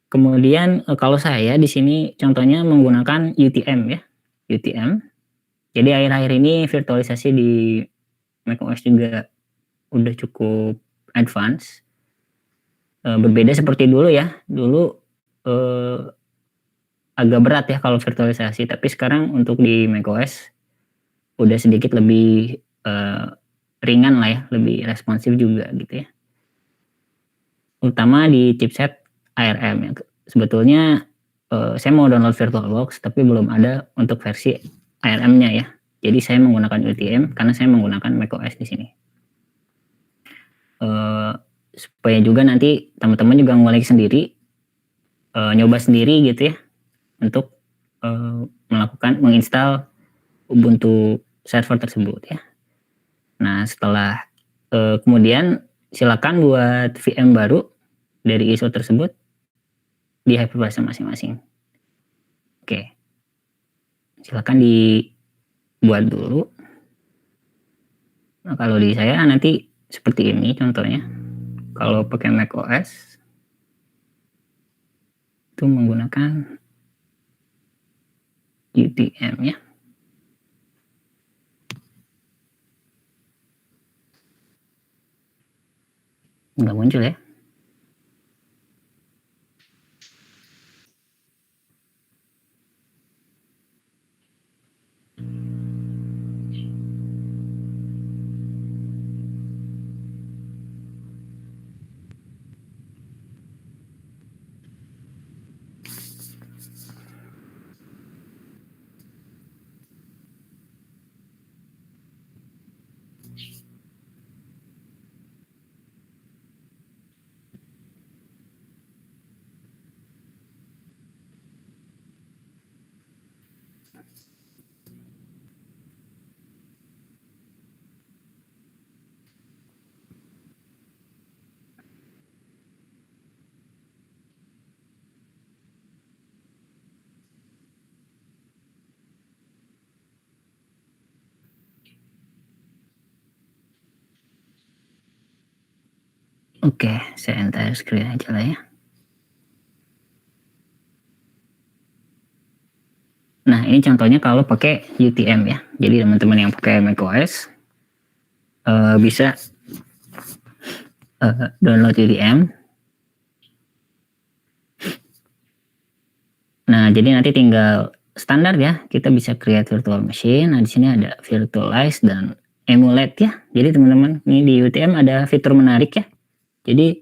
Kemudian kalau saya di sini contohnya menggunakan UTM ya, UTM. Jadi akhir-akhir ini virtualisasi di macOS juga udah cukup advance. Berbeda seperti dulu ya, dulu agak berat ya kalau virtualisasi, tapi sekarang untuk di macOS udah sedikit lebih ringan lah ya, lebih responsif juga gitu ya. Utama di chipset ARM ya. Sebetulnya saya mau download VirtualBox tapi belum ada untuk versi ARM-nya ya. Jadi saya menggunakan UTM karena saya menggunakan macOS di sini. Supaya juga nanti teman-teman juga ngulik sendiri, nyoba sendiri gitu ya, untuk menginstal Ubuntu server tersebut ya. Nah setelah kemudian silakan buat VM baru dari ISO tersebut di hypervisor masing-masing. Oke, silakan dibuat dulu. Nah kalau di saya nanti seperti ini contohnya. Kalau pakai macOS itu menggunakan UTM ya. Nggak muncul ya. Oke, saya entire screen aja lah ya. Nah, ini contohnya kalau pakai UTM ya. Jadi teman-teman yang pakai macOS bisa download UTM. Nah, jadi nanti tinggal standar ya. Kita bisa create virtual machine. Nah, di sini ada virtualize dan emulate ya. Jadi teman-teman, ini di UTM ada fitur menarik ya. Jadi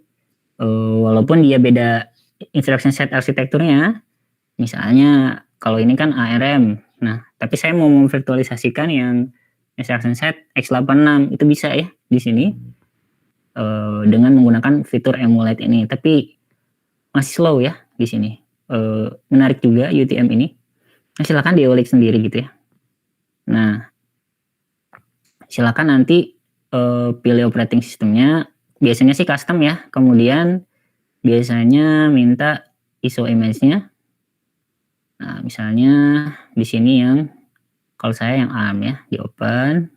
walaupun dia beda instruction set arsitekturnya, misalnya kalau ini kan ARM, nah tapi saya mau memvirtualisasikan yang instruction set x86 itu bisa ya di sini dengan menggunakan fitur emulate ini, tapi masih slow ya di sini. menarik juga UTM ini. Nah, silakan diulik sendiri gitu ya. Nah, silakan nanti pilih operating sistemnya. Biasanya sih custom ya. Kemudian biasanya minta ISO image-nya. Nah, misalnya di sini yang kalau saya yang ARM ya, di open.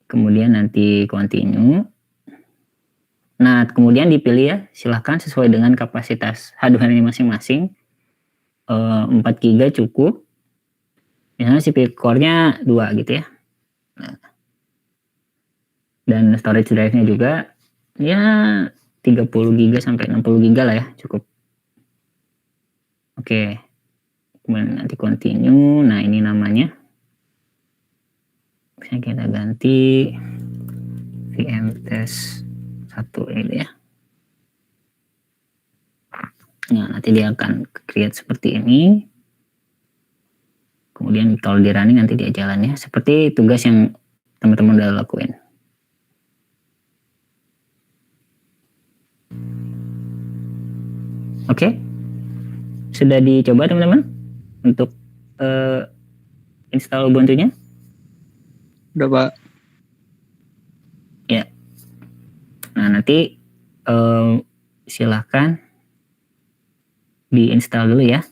Kemudian nanti continue. Nah, kemudian dipilih ya, silahkan sesuai dengan kapasitas hardware-nya masing-masing. 4 GB cukup. Misalnya CPU core-nya 2 gitu ya. Nah, dan storage drive-nya juga ya 30 GB sampai 60 GB lah ya, cukup. Oke. Kemudian nanti continue. Nah, ini namanya. Misalnya kita ganti VMTest 1 ini ya. Nah, nanti dia akan create seperti ini. Kemudian kalau di running nanti dia jalan ya. Seperti tugas yang teman-teman udah lakuin. Oke. Sudah dicoba teman-teman untuk install Ubuntu-nya? Udah, Pak. Ya. Nah, nanti silahkan diinstal dulu ya.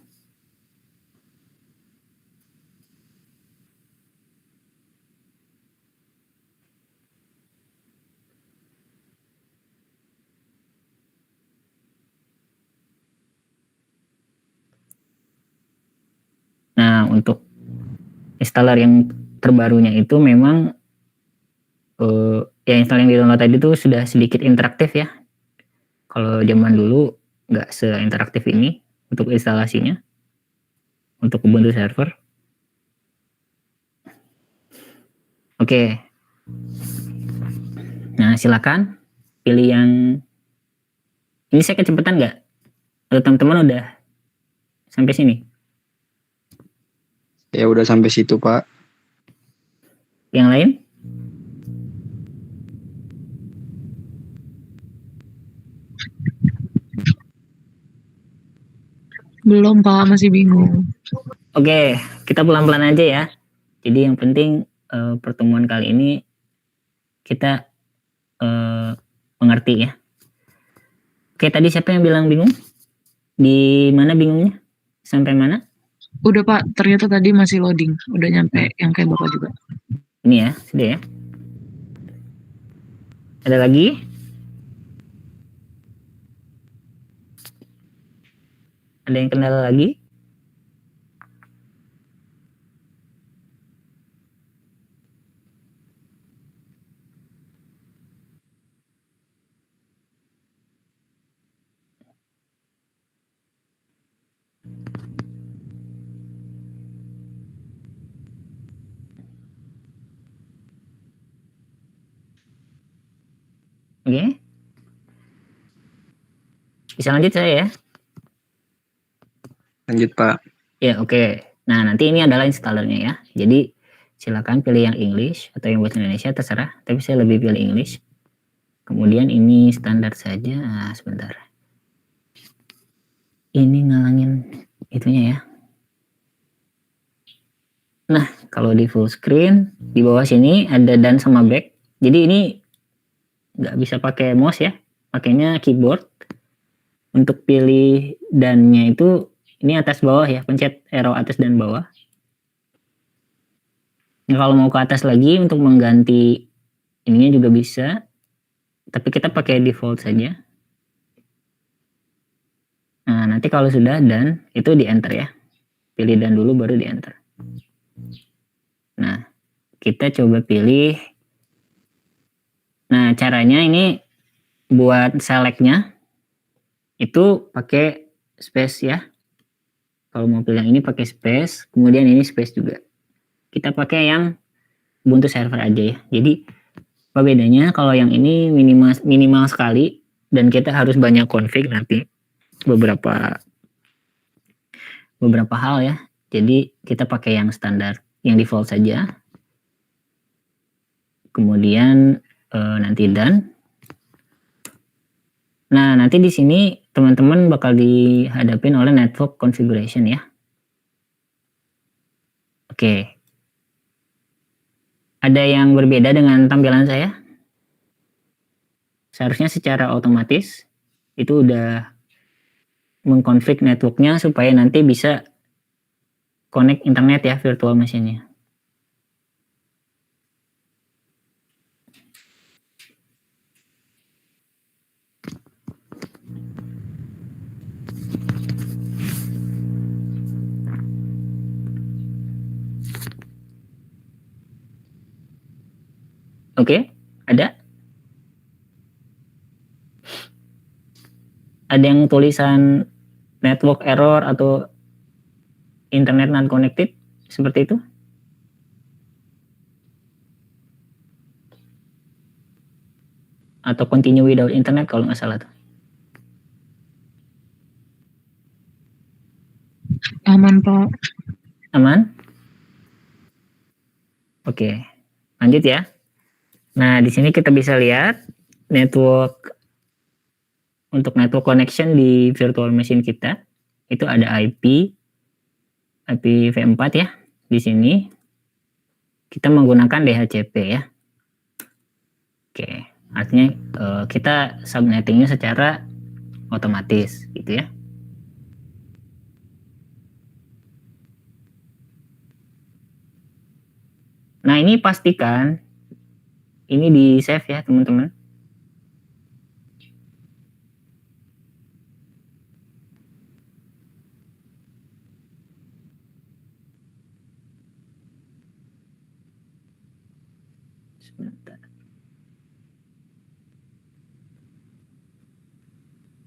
Nah, untuk installer yang terbarunya itu memang ya install yang di download tadi itu sudah sedikit interaktif ya. Kalau zaman dulu nggak seinteraktif ini untuk instalasinya untuk Ubuntu server. Oke. Nah, silakan pilih yang ini. Saya kecepatan nggak? Atau teman-teman udah sampai sini? Ya udah sampai situ, Pak. Yang lain? Belum, Pak, masih bingung. Oke, kita pelan-pelan aja ya. Jadi yang penting pertemuan kali ini kita mengerti ya. Oke, tadi siapa yang bilang bingung? Di mana bingungnya? Sampai mana? Udah, Pak, ternyata tadi masih loading. Udah nyampe yang kayak Bapak juga. Ini ya, sudah ya. Ada lagi? Ada yang kendala lagi? Oke. Bisa lanjut saya ya? Lanjut, Pak. Ya, oke. Nah, nanti ini adalah installernya ya. Jadi, silakan pilih yang English atau yang bahasa Indonesia, terserah. Tapi saya lebih pilih English. Kemudian ini standar saja. Nah, sebentar. Ini ngalangin itunya ya. Nah, kalau di full screen, di bawah sini ada dan sama back. Jadi ini nggak bisa pakai mouse ya. Pakainya keyboard. Untuk pilih dannya itu ini atas bawah ya, pencet arrow atas dan bawah. Nah, kalau mau ke atas lagi untuk mengganti ininya juga bisa, tapi kita pakai default saja. Nah, nanti kalau sudah dan itu di enter ya. Pilih dan dulu baru di enter. Nah, kita coba pilih. Nah, caranya ini buat selectnya itu pakai space ya. Kalau mau pilih yang ini pakai space, kemudian ini space juga. Kita pakai yang Ubuntu server aja ya. Jadi apa bedanya? Kalau yang ini minimal sekali dan kita harus banyak config nanti beberapa hal ya. Jadi kita pakai yang standar, yang default saja. Kemudian nanti done. Nah, nanti di sini teman-teman bakal dihadapin oleh network configuration ya. Oke. Ada yang berbeda dengan tampilan saya? Seharusnya secara otomatis itu udah mengkonfig networknya supaya nanti bisa connect internet ya, virtual machine-nya. Oke, ada? Ada yang tulisan network error atau internet non connected seperti itu? Atau continue without internet kalau nggak salah tuh. Aman, Pak. Aman? Oke, lanjut ya. Nah, di sini kita bisa lihat network untuk network connection di virtual machine kita itu ada IPv4 ya. Di sini kita menggunakan DHCP ya. Oke, artinya kita subnettingnya secara otomatis gitu ya. Nah, ini pastikan ini di save ya teman-teman.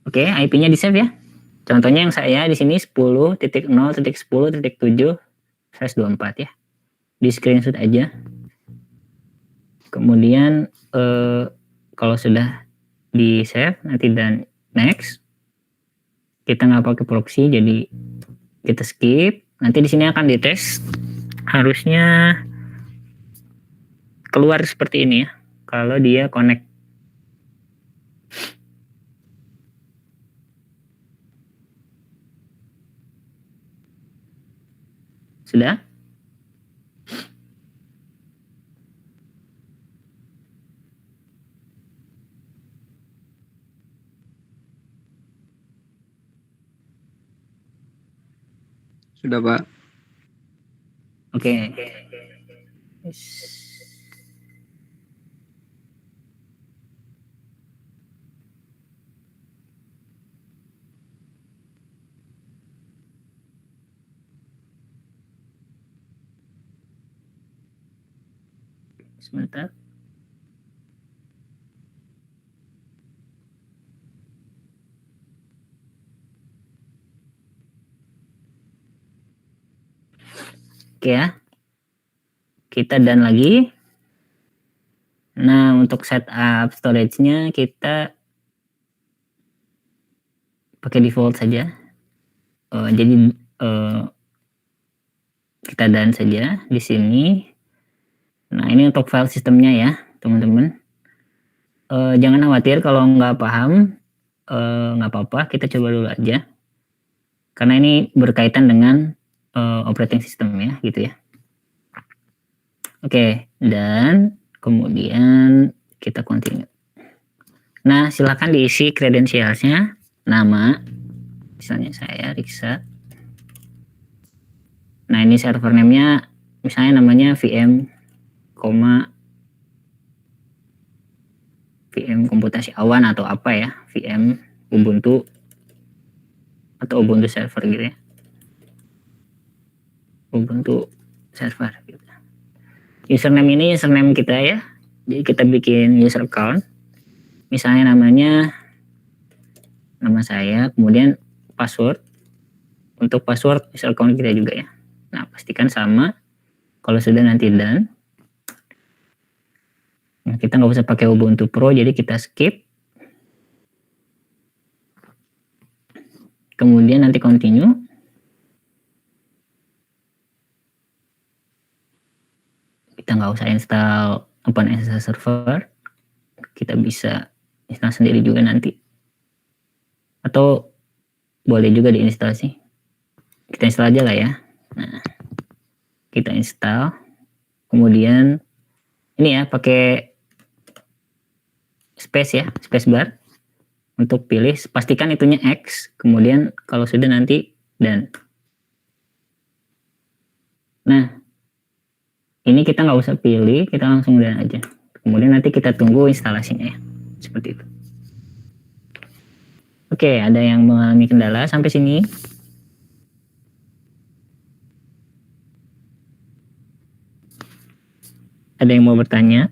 Oke, IP-nya di save ya. Contohnya yang saya di sini 10.0.10.7/24 ya. Di screenshot aja. Kemudian kalau sudah di save nanti dan next, kita nggak pakai proxy jadi kita skip. Nanti di sini akan dites, harusnya keluar seperti ini ya kalau dia connect. Sudah? Sudah, Pak. Oke. Sebentar. Oke ya. Kita done lagi. Nah, untuk setup storage-nya kita pakai default saja. Jadi kita done saja di sini. Nah, ini untuk file sistemnya ya, teman-teman. Jangan khawatir kalau nggak paham, nggak apa-apa, kita coba dulu aja. Karena ini berkaitan dengan operating system ya, gitu ya. Oke, dan kemudian kita continue. Nah, silakan diisi credentials-nya, nama, misalnya saya Riksa. Nah, ini server name-nya, misalnya namanya VM, VM komputasi awan atau apa ya, VM Ubuntu atau Ubuntu server gitu ya. Ubuntu server gitu. Username ini username kita ya. Jadi kita bikin user account. Misalnya namanya nama saya, kemudian password. Untuk password user account kita juga ya. Nah, pastikan sama. Kalau sudah nanti done. Nah, kita nggak usah pakai Ubuntu Pro, jadi kita skip. Kemudian nanti continue. Kita nggak usah install OpenSSH server, kita bisa install sendiri juga nanti. Atau boleh juga diinstal sih. Kita install aja lah ya. Nah, kita install. Kemudian ini ya pakai space ya, space bar untuk pilih, pastikan itunya X, kemudian kalau sudah nanti dan. Nah, ini kita nggak usah pilih, kita langsung dan aja. Kemudian nanti kita tunggu instalasinya ya, seperti itu. Oke, ada yang mengalami kendala sampai sini? Ada yang mau bertanya?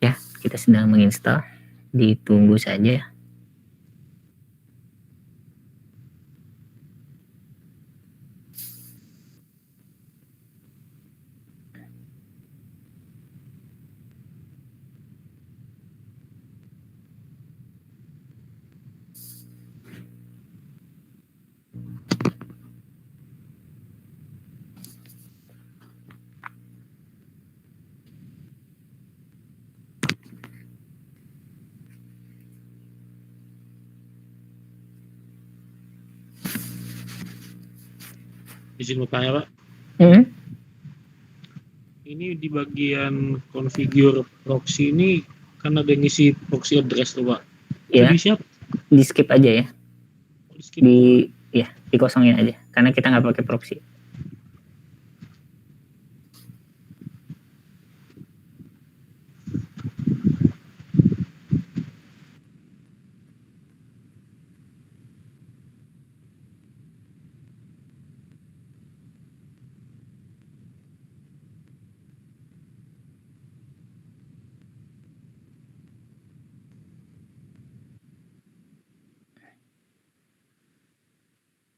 Ya, kita sedang menginstal, ditunggu saja ya. Izin bertanya Pak, Hmm. ini di bagian configure proxy ini kan ada ngisi proxy address tuh Pak. Itu Ya, diisi apa? di skip aja ya, Di skip. ya dikosongin aja, karena kita nggak pakai proxy.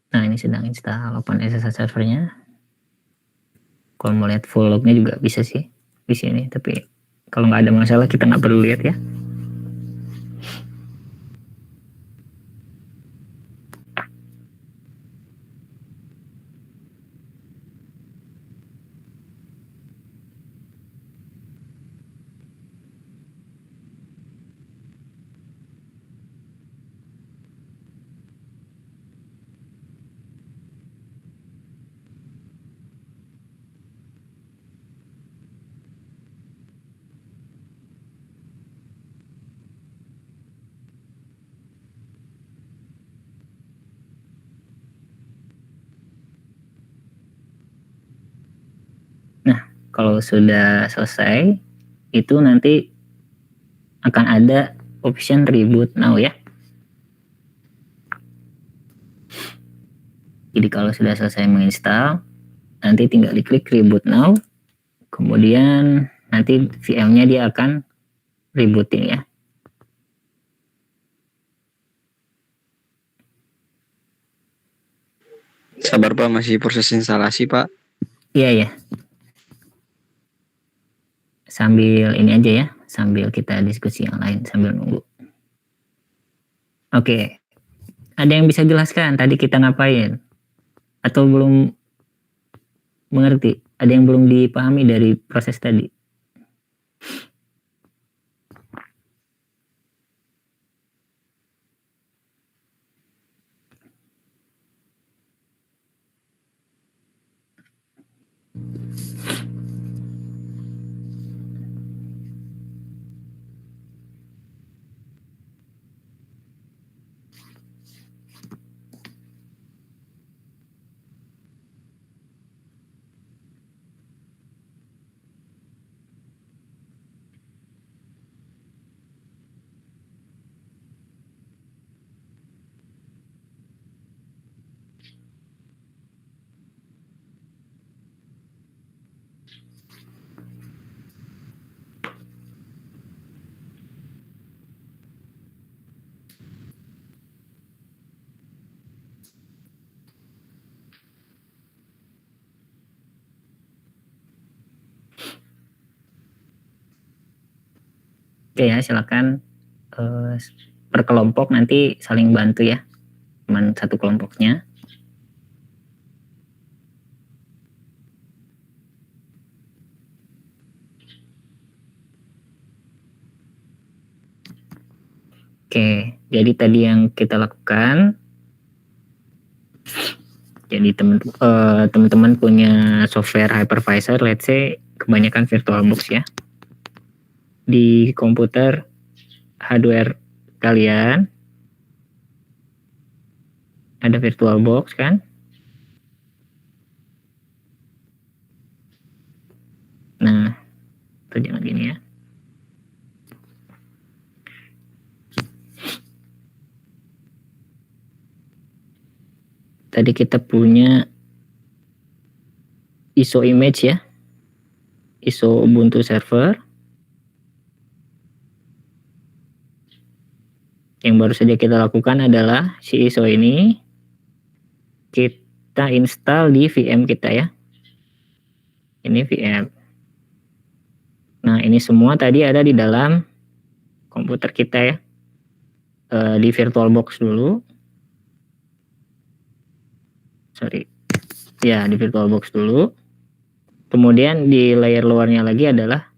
Nah, ini sedang install OpenSSH servernya. Kalau mau lihat full lognya juga bisa sih di sini, tapi kalau nggak ada masalah kita nggak perlu lihat ya. Nah, kalau sudah selesai, itu nanti akan ada option reboot now ya. Jadi kalau sudah selesai menginstal, nanti tinggal diklik reboot now, kemudian nanti VM-nya dia akan rebooting ya. Sabar Pak, masih proses instalasi Pak. Iya ya. Sambil ini aja ya, sambil kita diskusi yang lain sambil nunggu. Oke, ada yang bisa jelaskan tadi kita ngapain? Atau belum mengerti? Ada yang belum dipahami dari proses tadi? Oke ya, silakan per kelompok nanti saling bantu ya, teman satu kelompoknya. Oke, jadi tadi yang kita lakukan, jadi teman-teman punya software hypervisor, let's say kebanyakan VirtualBox ya. Di komputer hardware kalian ada VirtualBox kan? Nah, itu jangan gini ya. Tadi kita punya ISO image ya, ISO Ubuntu server. Yang baru saja kita lakukan adalah si ISO ini kita install di VM kita ya. Ini VM. Nah, ini semua tadi ada di dalam komputer kita ya. Di VirtualBox dulu. Ya, di VirtualBox dulu. Kemudian di layer luarnya lagi adalah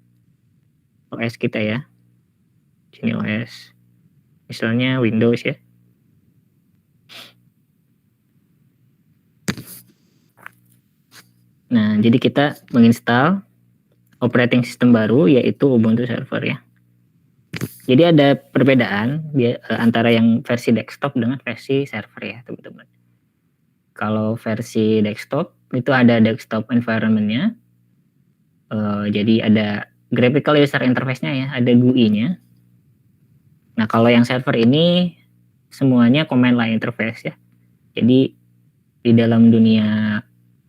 OS kita ya. Sini OS. Misalnya Windows ya. Nah, jadi kita menginstal operating system baru yaitu Ubuntu server ya. Jadi ada perbedaan antara yang versi desktop dengan versi server ya, teman-teman. Kalau versi desktop itu ada desktop environment-nya. Jadi ada graphical user interface-nya ya, ada GUI-nya. Nah, kalau yang server ini semuanya command line interface ya. Jadi di dalam dunia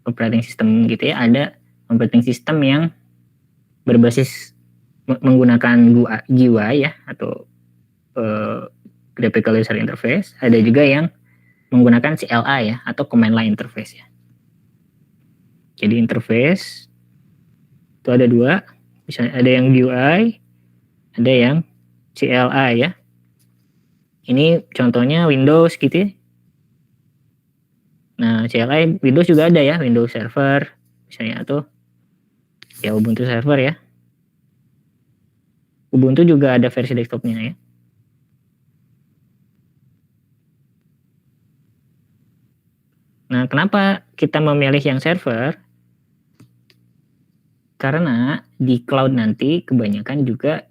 operating system gitu ya, ada operating system yang berbasis menggunakan GUI ya atau graphical user interface. Ada juga yang menggunakan CLI ya atau command line interface ya. Jadi interface itu ada dua, misalnya ada yang GUI, ada yang CLI ya. Ini contohnya Windows gitu ya. Nah, CLI Windows juga ada ya, Windows Server misalnya atau ya Ubuntu Server ya. Ubuntu juga ada versi desktopnya ya. Nah, kenapa kita memilih yang server? Karena di cloud nanti kebanyakan juga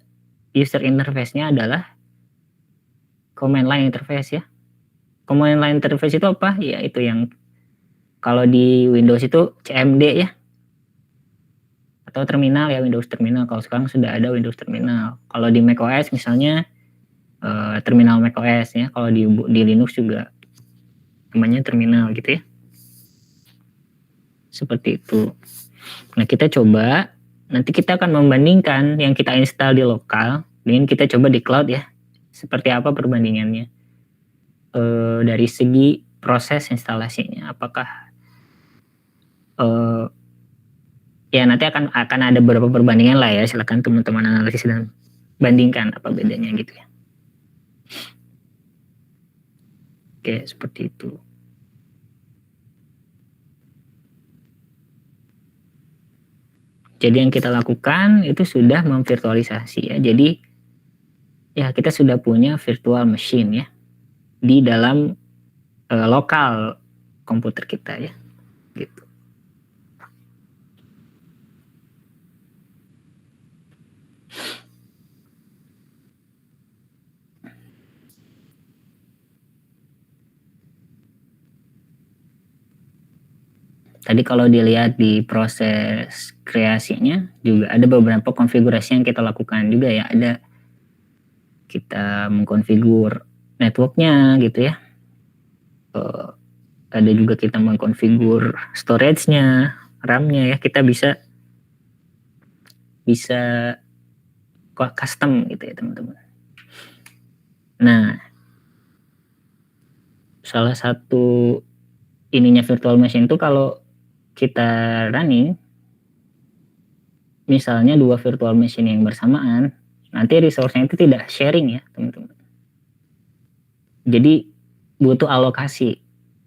user interface-nya adalah command line interface ya. Command line interface itu apa? Ya itu yang kalau di Windows itu CMD ya. Atau terminal ya, Windows terminal. Kalau sekarang sudah ada Windows terminal. Kalau di macOS misalnya terminal macOS ya. Kalau di Linux juga namanya terminal gitu ya. Seperti itu. Nah, kita coba nanti kita akan membandingkan yang kita install di lokal dengan kita coba di cloud ya. Seperti apa perbandingannya dari segi proses instalasinya. Apakah ya nanti akan ada beberapa perbandingan lah ya. Silakan teman-teman analisis dan bandingkan apa bedanya gitu ya. Oke, seperti itu. Jadi yang kita lakukan itu sudah memvirtualisasi ya. Jadi ya kita sudah punya virtual machine ya di dalam lokal komputer kita ya. Gitu. Tadi kalau dilihat di proses kreasinya juga ada beberapa konfigurasi yang kita lakukan juga ya. Ada kita mengkonfigur networknya gitu ya. Ada juga kita mengkonfigur storage-nya, RAM-nya ya. Kita bisa custom gitu ya teman-teman. Nah, salah satu ininya virtual machine itu kalau kita running misalnya dua virtual machine yang bersamaan nanti resource-nya itu tidak sharing ya teman-teman. Jadi butuh alokasi.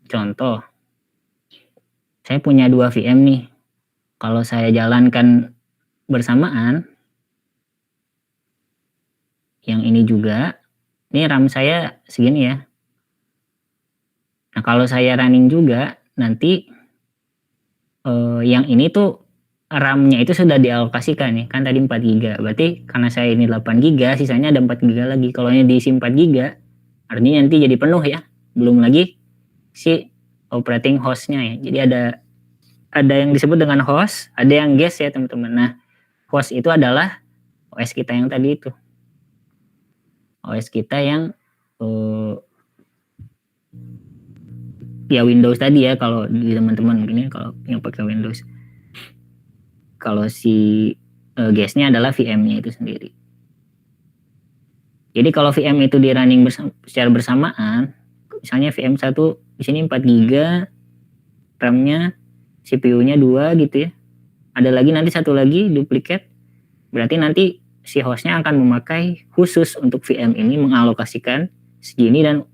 Contoh, saya punya 2 VM nih. Kalau saya jalankan bersamaan, yang ini juga, ini RAM saya segini ya. Nah kalau saya running juga, nanti yang ini tuh RAM-nya itu sudah dialokasikan nih, kan tadi 4 GB. Berarti karena saya ini 8 GB, sisanya ada 4 GB lagi. Kalau ini diisi 4 GB, artinya nanti jadi penuh ya. Belum lagi si operating host-nya ya. Jadi ada yang disebut dengan host, ada yang guest ya teman-teman. Nah, host itu adalah OS kita yang tadi itu. OS kita yang ya Windows tadi ya, kalau di teman-teman ini kalau yang pakai Windows. Kalau si guest-nya adalah VM-nya itu sendiri. Jadi kalau VM itu di running secara bersamaan, misalnya VM 1 di sini 4 GB, RAM-nya, CPU-nya 2 gitu ya. Ada lagi nanti satu lagi duplikat. Berarti nanti si host-nya akan memakai khusus untuk VM ini, mengalokasikan segini dan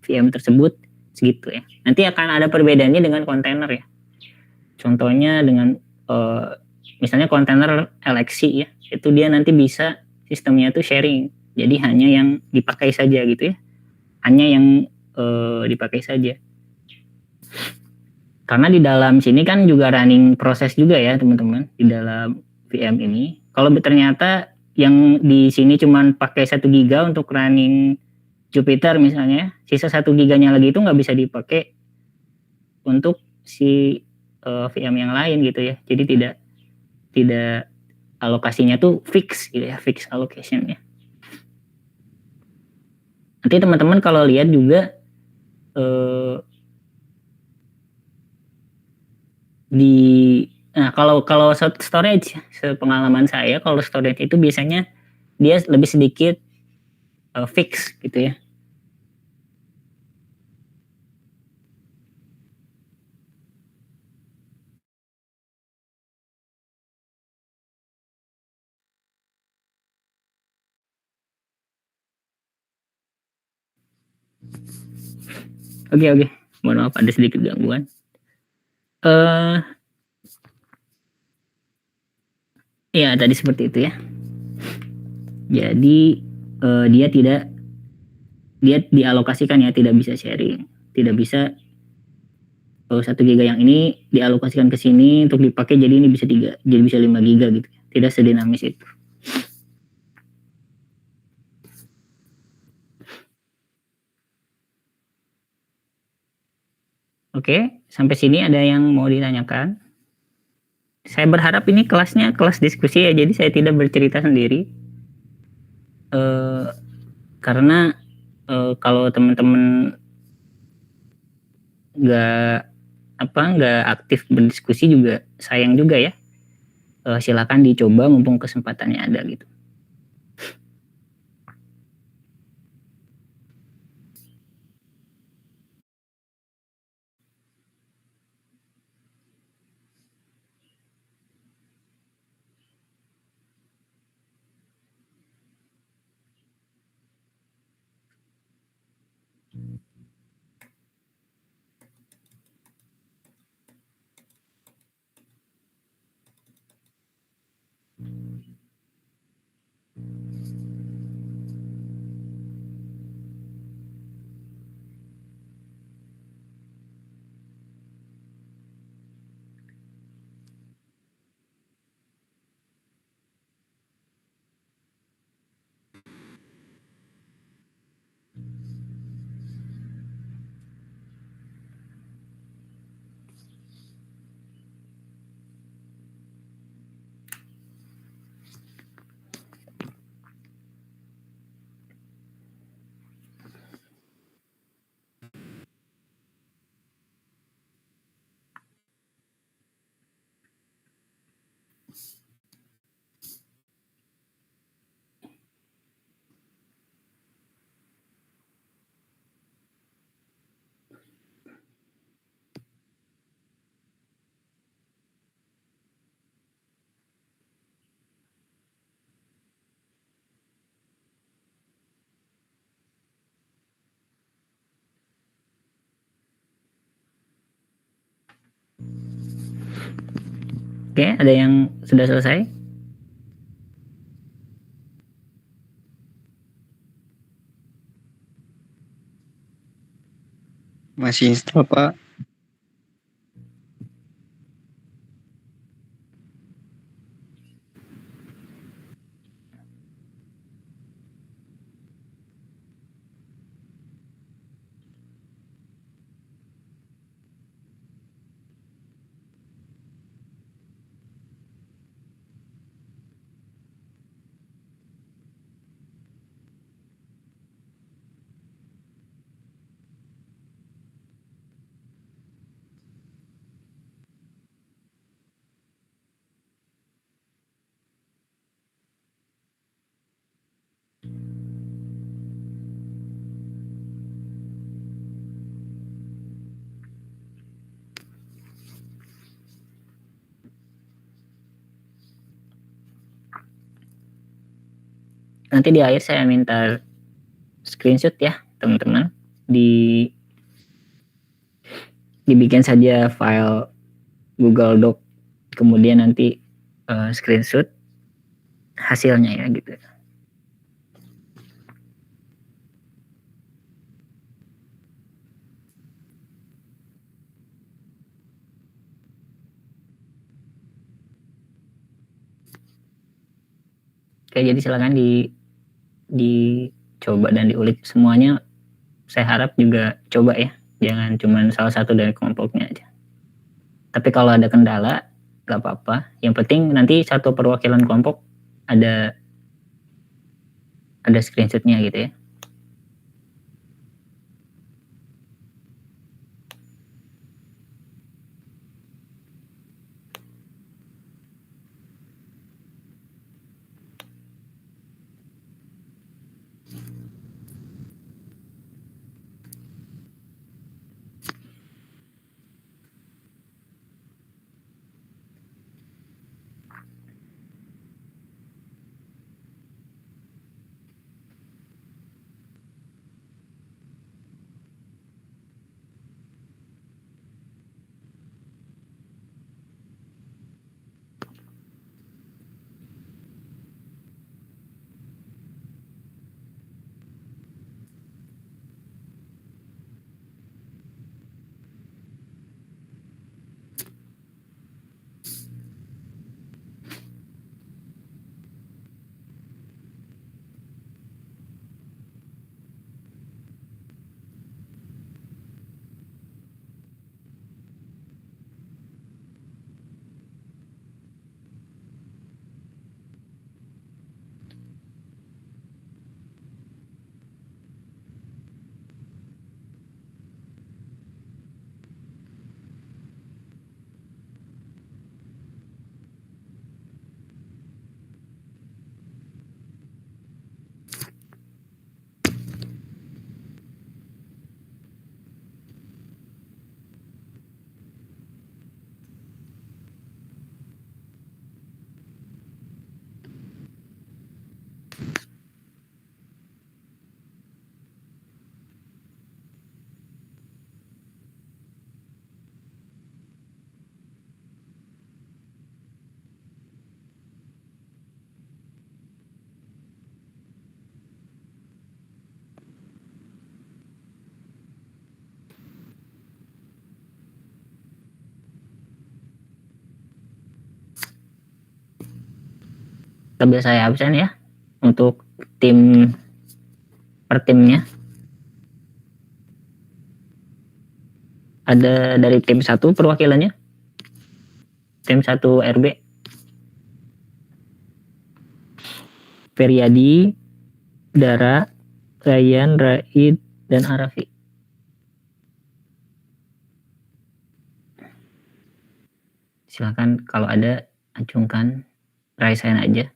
VM tersebut segitu ya. Nanti akan ada perbedaannya dengan kontainer ya. Contohnya dengan misalnya kontainer LXC ya, itu dia nanti bisa sistemnya itu sharing. Jadi hanya yang dipakai saja gitu ya. Hanya yang dipakai saja. Karena di dalam sini kan juga running proses juga ya teman-teman di dalam VM ini. Kalau ternyata yang di sini cuman pakai 1 GB untuk running Jupyter misalnya, sisa 1 GB-nya lagi itu nggak bisa dipakai untuk si VM yang lain gitu ya. Jadi tidak alokasinya tuh fix gitu ya, fix allocation ya. Nanti teman-teman kalau lihat juga kalau storage, sepengalaman saya kalau storage itu biasanya dia lebih sedikit fix gitu ya. Oke. Mohon maaf ada sedikit gangguan. Ya tadi seperti itu ya. Jadi dia dialokasikan ya, tidak bisa sharing, tidak bisa 1 GB yang ini dialokasikan ke sini untuk dipakai, jadi ini bisa 3, jadi bisa 5 GB gitu. Tidak sedinamis itu. Oke, sampai sini ada yang mau ditanyakan? Saya berharap ini kelasnya kelas diskusi ya, jadi saya tidak bercerita sendiri. Karena kalau teman-teman nggak aktif berdiskusi juga sayang juga ya. Silakan dicoba mumpung kesempatannya ada gitu. Oke, ada yang sudah selesai? Masih install, Pak. Nanti di akhir saya minta screenshot ya teman-teman, dibikin saja file Google Doc, kemudian nanti screenshot hasilnya ya gitu. Oke, jadi silakan dicoba dan diulik semuanya. Saya harap juga coba ya, jangan cuma salah satu dari kelompoknya aja. Tapi kalau ada kendala, nggak apa-apa. Yang penting nanti satu perwakilan kelompok ada screenshotnya gitu ya. Tabel saya absen ya untuk tim per timnya. Ada dari tim 1 perwakilannya, tim 1 RB Feryadi, Dara, Ryan, Raid, dan Arafi. Silakan kalau ada acungkan raise hand aja.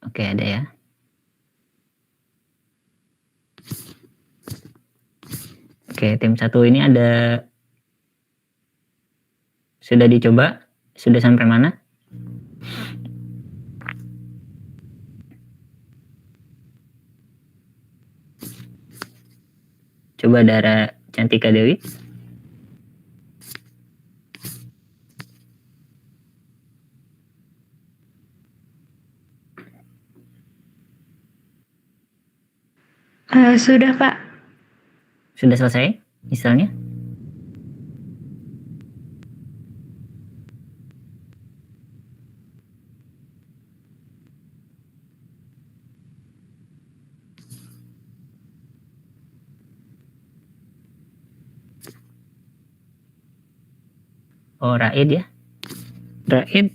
Oke, ada ya. Oke, tim 1 ini ada sudah dicoba, sudah sampai mana? Coba Dara Cantika Dewi. Sudah, Pak. Sudah selesai misalnya? Oh, Raid ya. Raid.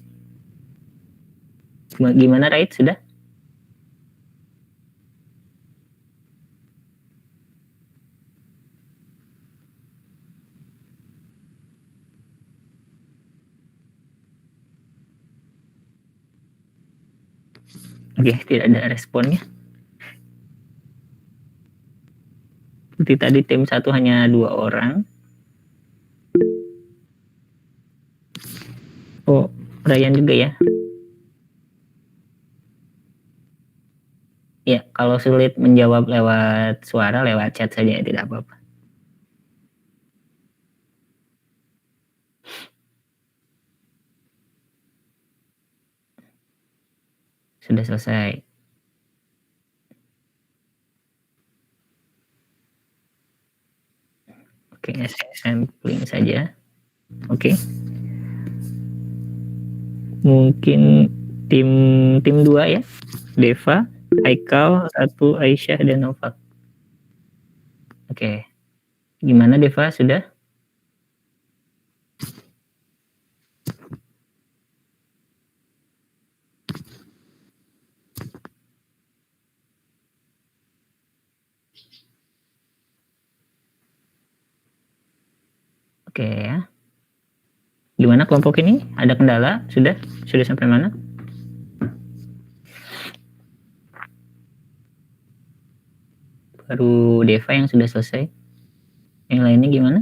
Gimana Raid, sudah? Oke, tidak ada responnya. Seperti tadi tim 1 hanya 2 orang. Oh, Ryan juga ya. Ya, kalau sulit menjawab lewat suara, lewat chat saja ya, tidak apa-apa. Sudah selesai. Oke, saya sampling saja. Oke. Mungkin tim 2 ya. Deva, Haikal, 1 Aisyah dan Nova. Oke. Gimana Deva, sudah? Oke ya. Gimana kelompok ini? Ada kendala? Sudah? Sudah sampai mana? Baru Deva yang sudah selesai. Yang lainnya gimana?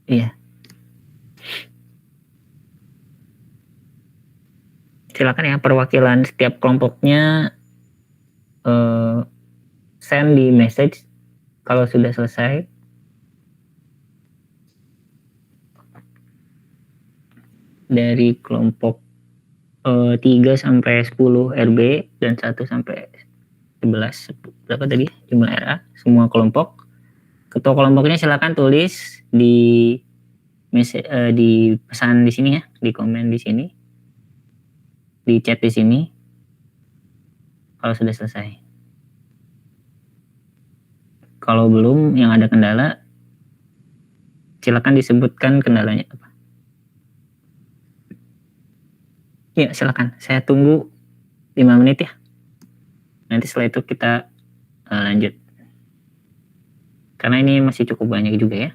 Iya. Silakan ya, perwakilan setiap kelompoknya send di message kalau sudah selesai. Dari kelompok 3 sampai 10 RB dan 1 sampai 11, berapa tadi jumlah RA, semua kelompok. Ketua kelompoknya silakan tulis di di pesan di sini ya, di komen di sini, di chat di sini kalau sudah selesai. Kalau belum, yang ada kendala, silakan disebutkan kendalanya apa. Ya, silakan. Saya tunggu 5 menit ya. Nanti setelah itu kita lanjut. Karena ini masih cukup banyak juga ya.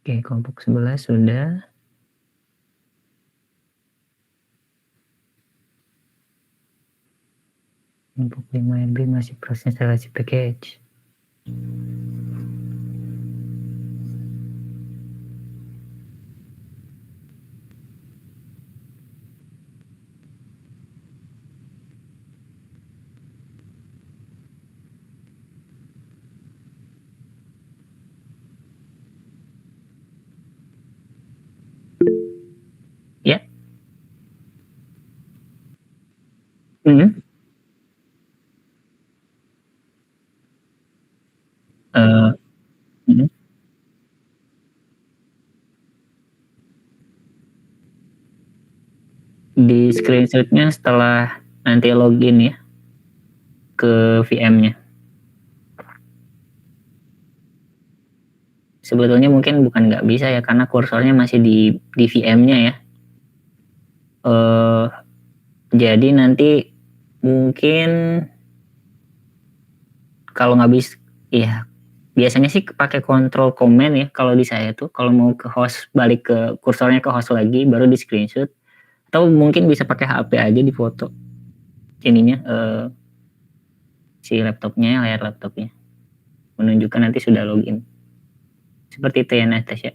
Oke, kelompok 11 sudah. Kelompok 5 RB masih proses instalasi package. Ya. di screenshotnya setelah nanti login ya ke VM-nya. Sebetulnya mungkin bukan nggak bisa ya, karena kursornya masih di VM-nya ya. Jadi nanti mungkin kalau nggak bisa, ya biasanya sih pakai control command ya kalau di saya tuh, kalau mau ke host, balik ke kursornya ke host lagi baru di screenshot, atau mungkin bisa pakai HP aja di foto ininya, si laptopnya, layar laptopnya menunjukkan nanti sudah login, seperti itu ya Natasha.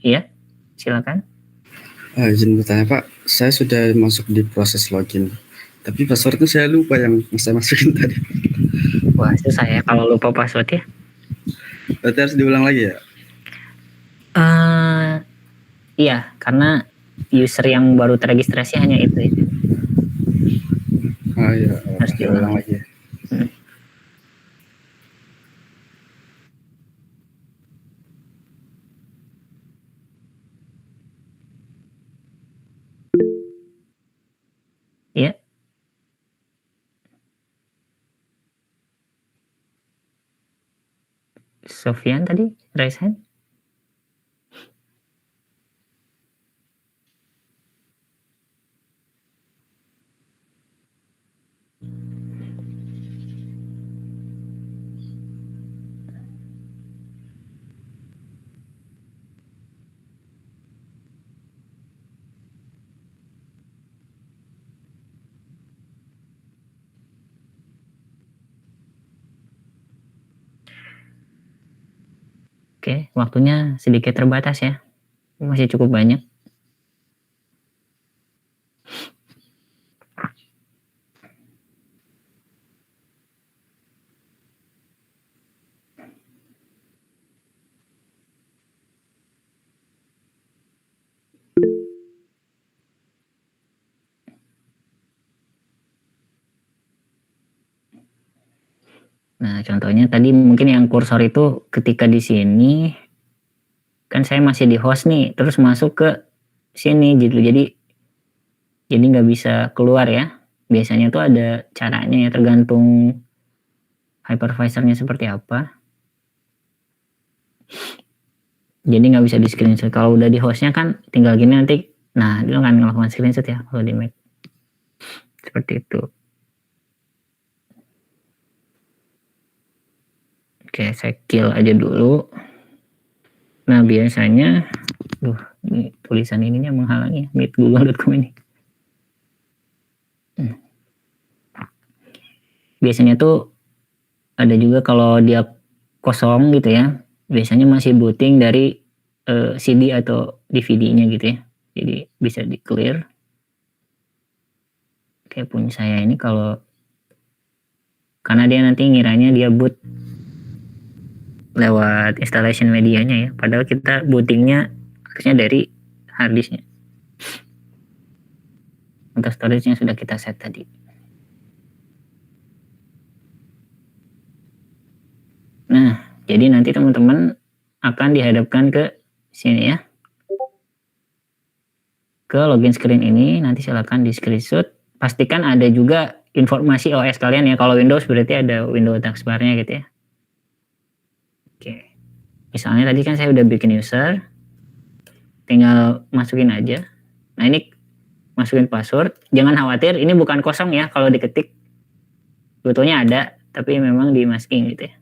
Iya, silakan. Izin bertanya Pak, saya sudah masuk di proses login, tapi passwordnya saya lupa yang saya masukin tadi. Wah, susah ya kalau lupa password ya. Berarti harus diulang lagi ya? Iya, karena user yang baru terregistrasi hanya itu ya. Iya, Harus diulang lagi ya. Iya. Sofyan tadi raise hand. Oke, waktunya sedikit terbatas ya. Masih cukup banyak. Nah, contohnya tadi mungkin yang kursor itu ketika di sini kan saya masih di host nih, terus masuk ke sini gitu. Jadi nggak bisa keluar ya. Biasanya tuh ada caranya ya, tergantung hypervisornya seperti apa. Jadi nggak bisa di screenshot. Kalau udah di hostnya kan tinggal gini nanti. Nah, dia akan melakukan screenshot ya kalau di Mac. Seperti itu. Oke, saya kill aja dulu. Nah, biasanya, ini tulisan ininya menghalangi meetgoogle.com ini. Biasanya tuh ada juga kalau dia kosong gitu ya, biasanya masih booting dari CD atau DVD-nya gitu ya. Jadi bisa di clear. Kayak punya saya ini kalau karena dia nanti ngiranya dia boot lewat installation medianya ya, padahal kita bootingnya harusnya dari harddisknya atau storage-nya sudah kita set tadi. Nah, jadi nanti teman-teman akan dihadapkan ke sini ya, ke login screen ini. Nanti silakan di screenshot, pastikan ada juga informasi OS kalian ya. Kalau Windows berarti ada Windows taskbar-nya gitu ya. Oke, misalnya tadi kan saya udah bikin user, tinggal masukin aja. Nah, ini masukin password, jangan khawatir ini bukan kosong ya kalau diketik, sebetulnya ada tapi memang di masking gitu ya.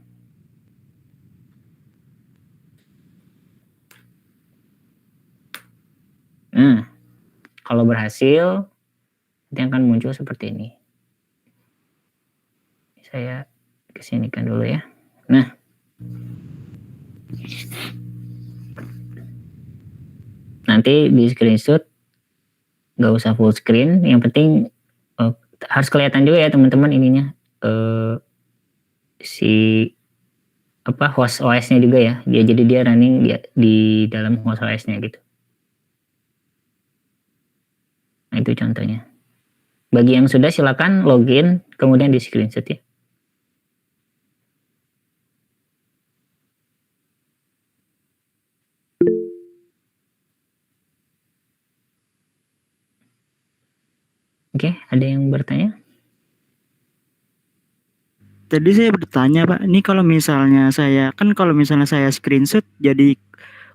Nah, kalau berhasil nanti akan muncul seperti ini. Saya kesinikan dulu ya. Nah, nanti di screenshot, nggak usah full screen, yang penting harus kelihatan juga ya teman-teman ininya, si host OS-nya juga ya. Jadi dia running di dalam host OS-nya gitu. Nah, itu contohnya. Bagi yang sudah silakan login kemudian di screenshot ya. Oke, ada yang bertanya? Tadi saya bertanya Pak, ini kalau misalnya saya screenshot jadi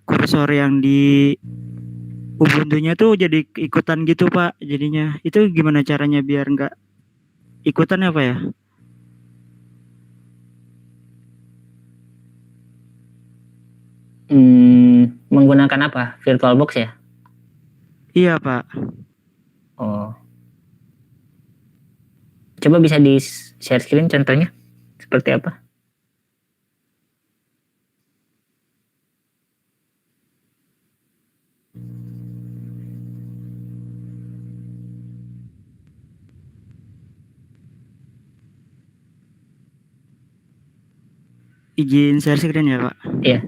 kursor yang di Ubuntu-nya tuh jadi ikutan gitu Pak jadinya. Itu gimana caranya biar nggak ikutan ya Pak ya? Menggunakan apa? VirtualBox ya? Iya Pak. Oh. Coba bisa di share screen contohnya seperti apa? Izin share screen ya Pak. Iya.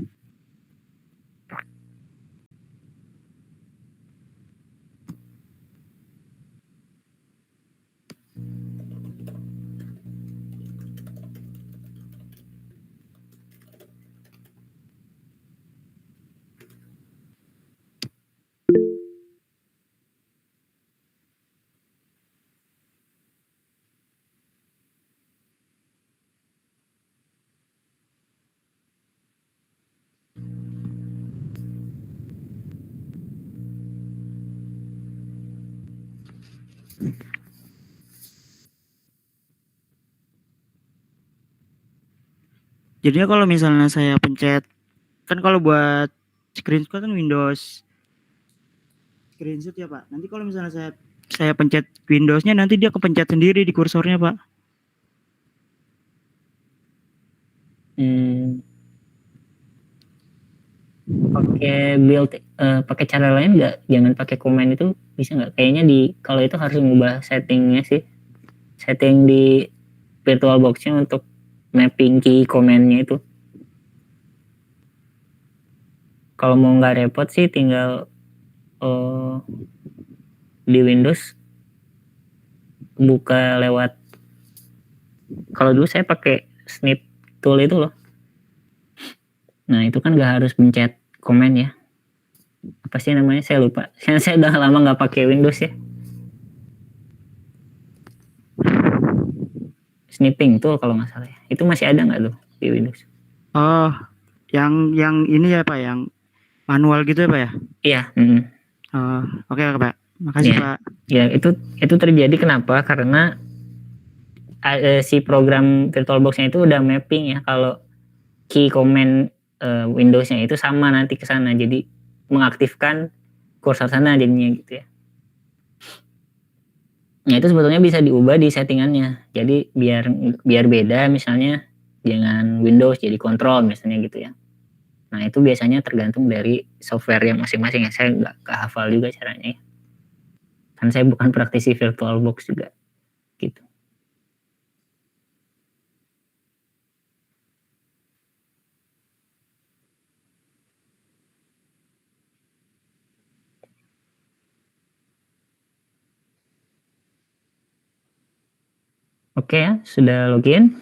Jadinya kalau misalnya saya pencet, kan kalau buat screenshot kan Windows screenshot ya Pak. Nanti kalau misalnya saya pencet Windows-nya nanti dia kepencet sendiri di kursornya Pak. Pakai cara lain nggak? Jangan pakai command itu bisa nggak? Kayaknya kalau itu harus mengubah settingnya sih. Setting di VirtualBox-nya untuk mapping key command-nya itu. Kalau mau nggak repot sih tinggal di Windows buka lewat, kalau dulu saya pakai snip tool itu loh. Nah itu kan nggak harus pencet command ya. Apa sih namanya? Saya lupa. Saya udah lama nggak pakai Windows ya. Snipping tool kalau nggak salah ya. Itu masih ada nggak tuh di Windows? Oh, yang ini ya Pak, yang manual gitu ya Pak ya? Iya. Oh, oke Pak. Makasih Ya. Pak. Ya itu terjadi kenapa? Karena si program VirtualBox-nya itu udah mapping ya kalau key command Windows-nya itu sama nanti ke sana. Jadi mengaktifkan kursor sana jadinya gitu ya. Nah itu sebetulnya bisa diubah di settingannya. Jadi biar beda, misalnya dengan Windows jadi kontrol misalnya gitu ya. Nah itu biasanya tergantung dari software yang masing-masing ya. Saya nggak hafal juga caranya ya. Kan saya bukan praktisi VirtualBox juga gitu. Oke ya, sudah login.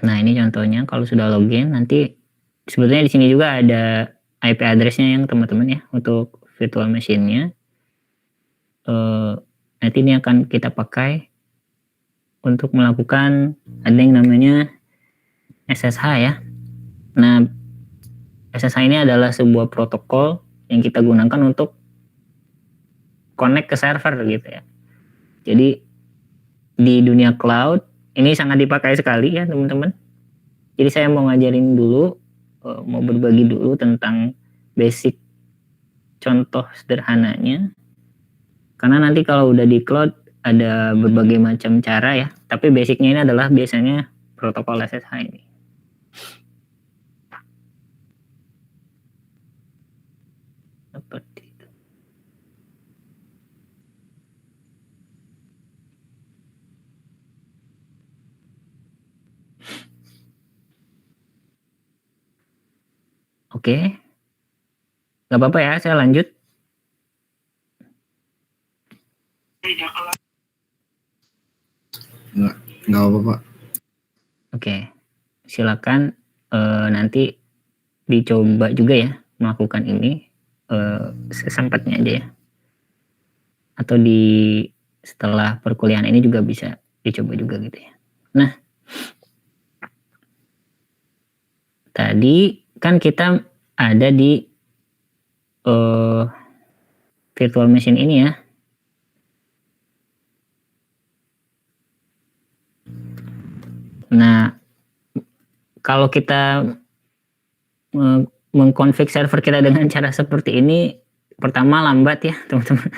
Nah, ini contohnya kalau sudah login nanti sebetulnya di sini juga ada IP address-nya yang teman-teman ya untuk virtual machine-nya. Nanti ini akan kita pakai untuk melakukan ada yang namanya SSH ya. Nah, SSH ini adalah sebuah protokol yang kita gunakan untuk connect ke server gitu ya. Jadi di dunia cloud ini sangat dipakai sekali ya teman-teman. Jadi saya mau ngajarin dulu, mau berbagi dulu tentang basic contoh sederhananya. Karena nanti kalau udah di cloud ada berbagai macam cara ya. Tapi basicnya ini adalah biasanya protokol SSH ini. Seperti itu. Oke. Gak apa-apa ya, saya lanjut. Nggak apa, Pak. Oke. Silakan nanti dicoba juga ya melakukan ini sesempatnya aja ya. Atau setelah perkuliahan ini juga bisa dicoba juga gitu ya. Nah, tadi kan kita ada di virtual machine ini ya. Nah, kalau kita mengkonfig server kita dengan cara seperti ini, pertama lambat ya teman-teman,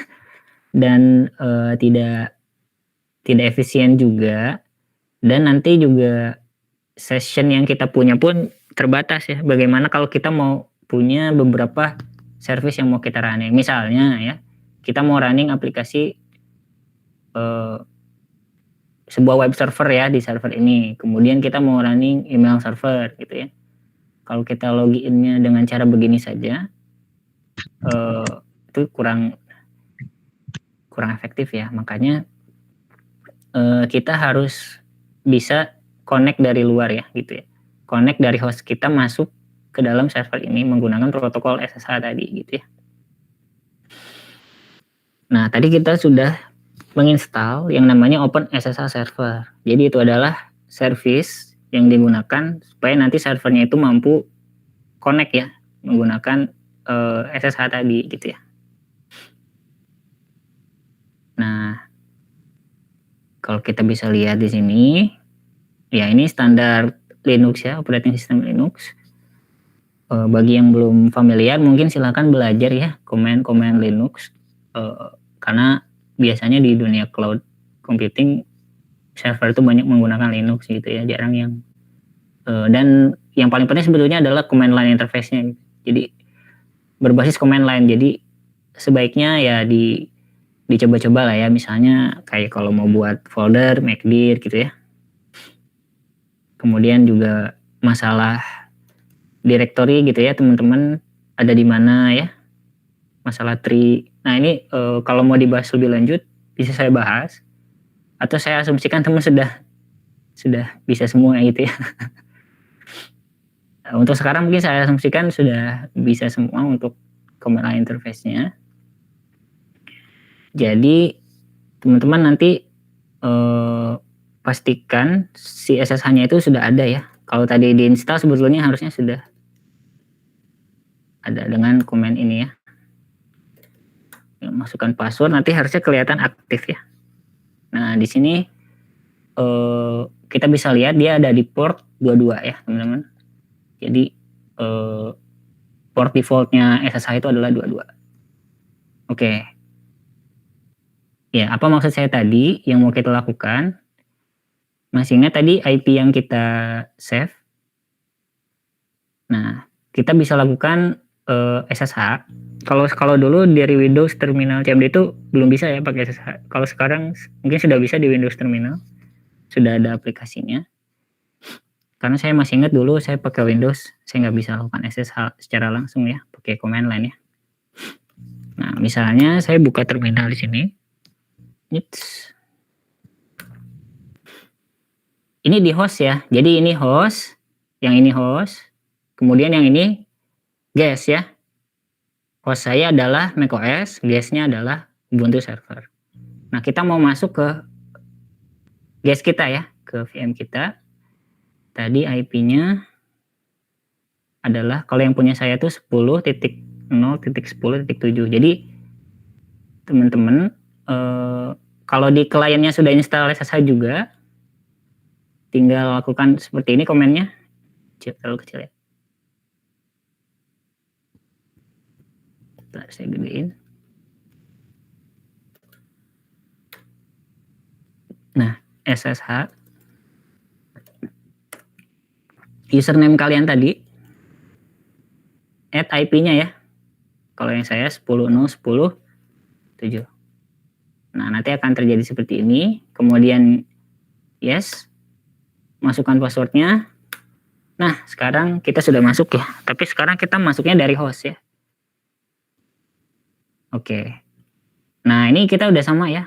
dan tidak efisien juga, dan nanti juga session yang kita punya pun terbatas ya. Bagaimana kalau kita mau punya beberapa service yang mau kita running, misalnya ya kita mau running aplikasi sebuah web server ya di server ini, kemudian kita mau running email server gitu ya. Kalau kita loginnya dengan cara begini saja, itu kurang efektif ya. Makanya kita harus bisa connect dari luar ya gitu ya. Connect dari host kita masuk ke dalam server ini menggunakan protokol SSH tadi gitu ya. Nah, tadi kita sudah menginstal yang namanya Open SSH Server. Jadi itu adalah service yang digunakan supaya nanti servernya itu mampu connect ya menggunakan SSH tadi gitu ya. Nah, kalau kita bisa lihat di sini, ya ini standar Linux ya, operating system Linux. Bagi yang belum familiar, mungkin silakan belajar ya komen Linux, karena biasanya di dunia cloud computing server itu banyak menggunakan Linux gitu ya, jarang yang dan yang paling penting sebetulnya adalah command line interface-nya gitu. Jadi berbasis command line, jadi sebaiknya ya dicoba-coba lah ya, misalnya kayak kalau mau buat folder mkdir gitu ya. Kemudian juga masalah directory gitu ya teman-teman, ada di mana ya, masalah tree. Nah ini kalau mau dibahas lebih lanjut bisa saya bahas, atau saya asumsikan teman sudah bisa semua gitu ya. Untuk sekarang mungkin saya asumsikan sudah bisa semua untuk command line interface-nya. Jadi teman-teman nanti pastikan si SSH-nya itu sudah ada ya. Kalau tadi diinstal sebetulnya harusnya sudah ada dengan command ini ya. Masukkan password, nanti harusnya kelihatan aktif ya. Nah di sini kita bisa lihat dia ada di port 22 ya teman-teman. Jadi port defaultnya SSH itu adalah 22. Oke. Ya, apa maksud saya tadi yang mau kita lakukan? Masih ingat tadi IP yang kita save? Nah, kita bisa lakukan SSH. Kalau dulu dari Windows Terminal CMD itu belum bisa ya pakai SSH. Kalau sekarang mungkin sudah bisa di Windows Terminal. Sudah ada aplikasinya. Karena saya masih ingat dulu saya pakai Windows, saya nggak bisa lakukan SSH secara langsung ya, pakai command line ya. Nah, misalnya saya buka terminal di sini. ini di host ya. Jadi ini host, yang ini host, kemudian yang ini guest ya. Host saya adalah macOS, guestnya adalah Ubuntu server. Nah, kita mau masuk ke guest kita ya, ke VM kita. Tadi IP-nya adalah, kalau yang punya saya tuh 10.0.10.7. Jadi teman-teman, kalau di kliennya sudah install SSH juga, tinggal lakukan seperti ini komennya. Terlalu kecil ya. Bentar, saya gedein. Nah, SSH username kalian tadi, add IP-nya ya. Kalau yang saya 10.0.10.7. Nah, nanti akan terjadi seperti ini. Kemudian yes, masukkan passwordnya. Nah, sekarang kita sudah masuk ya. Tapi sekarang kita masuknya dari host ya. Oke. Nah, ini kita udah sama ya.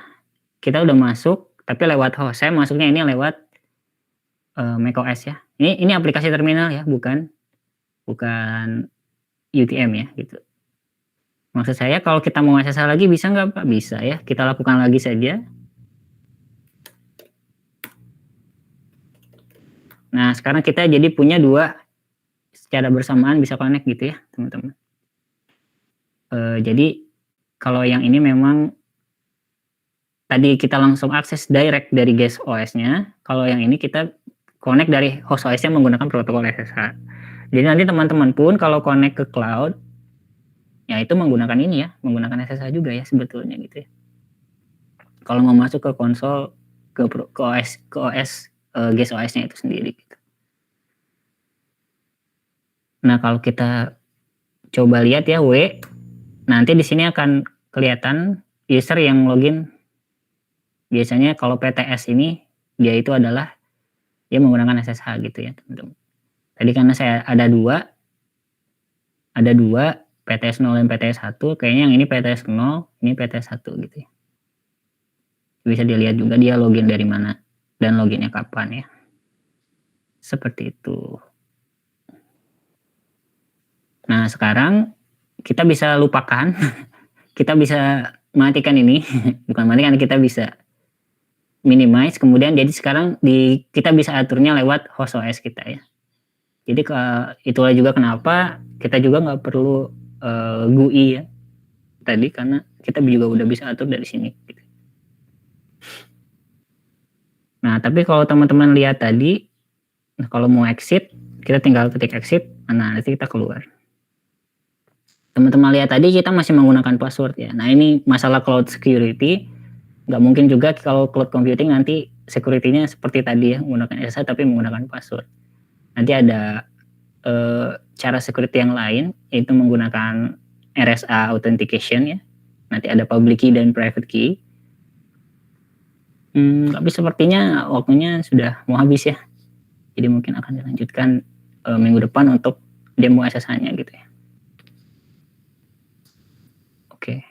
Kita udah masuk, tapi lewat host. Saya masuknya ini lewat macOS ya. Ini aplikasi terminal ya, bukan UTM ya gitu. Maksud saya kalau kita mau SSH lagi bisa nggak Pak? Bisa ya. Kita lakukan lagi saja. Nah, sekarang kita jadi punya dua secara bersamaan bisa connect gitu ya, teman-teman. Jadi kalau yang ini memang tadi kita langsung akses direct dari guest OS-nya. Kalau yang ini kita connect dari host OS-nya menggunakan protokol SSH. Jadi nanti teman-teman pun kalau connect ke cloud, ya itu menggunakan ini ya, menggunakan SSH juga ya sebetulnya gitu ya. Kalau mau masuk ke konsol, ke OS guest OS-nya itu sendiri gitu. Nah, kalau kita coba lihat ya nanti di sini akan kelihatan user yang login. Biasanya kalau PTS ini dia itu adalah dia menggunakan SSH gitu ya, teman-teman. Tadi karena saya ada dua PTS 0 dan PTS 1, kayaknya yang ini PTS 0, ini PTS 1 gitu ya. Bisa dilihat juga dia login dari mana dan loginnya kapan ya. Seperti itu. Nah, sekarang kita bisa lupakan, kita bisa matikan ini, bukan matikan, kita bisa minimize, kemudian jadi sekarang kita bisa aturnya lewat host OS kita ya. Jadi itulah juga kenapa kita juga nggak perlu GUI ya tadi, karena kita juga udah bisa atur dari sini. Gitu. Nah, tapi kalau teman-teman lihat tadi, kalau mau exit, kita tinggal ketik exit, nah nanti kita keluar. Teman-teman lihat tadi kita masih menggunakan password ya. Nah, ini masalah cloud security. Nggak mungkin juga kalau cloud computing nanti security-nya seperti tadi ya, menggunakan SSH tapi menggunakan password. Nanti ada cara security yang lain, yaitu menggunakan RSA authentication ya. Nanti ada public key dan private key. Tapi sepertinya waktunya sudah mau habis ya. Jadi mungkin akan dilanjutkan minggu depan untuk demo SSH-nya gitu ya. Oke.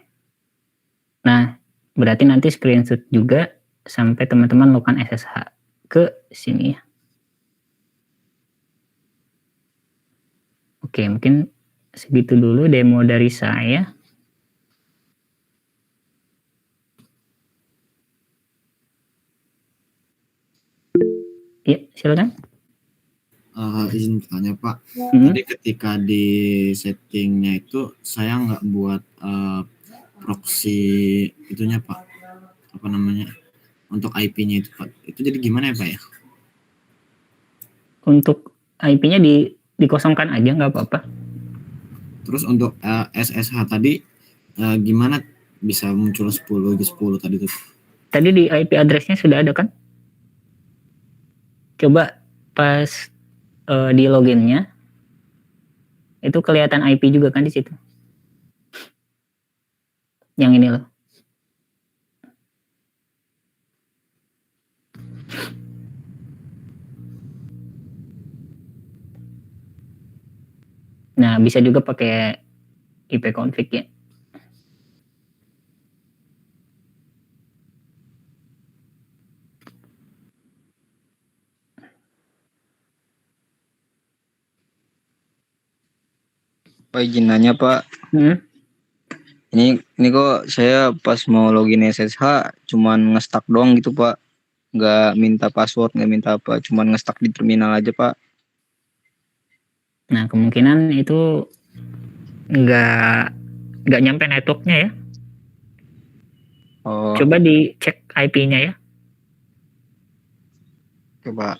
Nah, berarti nanti screenshot juga sampai teman-teman lakukan SSH ke sini ya. Oke, mungkin segitu dulu demo dari saya. Ya, silakan. Izin bertanya Pak, tadi ketika di settingnya itu saya nggak buat proxy itunya Pak, apa namanya, untuk IP-nya itu Pak, itu jadi gimana ya Pak ya? Untuk IP-nya dikosongkan aja nggak apa-apa. Terus untuk SSH tadi gimana bisa muncul 10 tadi tuh? Tadi di IP address-nya sudah ada kan? Coba pas di login-nya itu kelihatan IP juga kan di situ. Yang ini loh. Nah, bisa juga pakai IP config ya. Pak izin nanya Pak. Ini kok saya pas mau login SSH cuman nge-stuck doang gitu Pak. Nggak minta password, nggak minta apa, cuman nge-stuck di terminal aja Pak. Nah, kemungkinan itu nggak nyampe networknya ya. Oh, Coba dicek IP-nya ya. coba.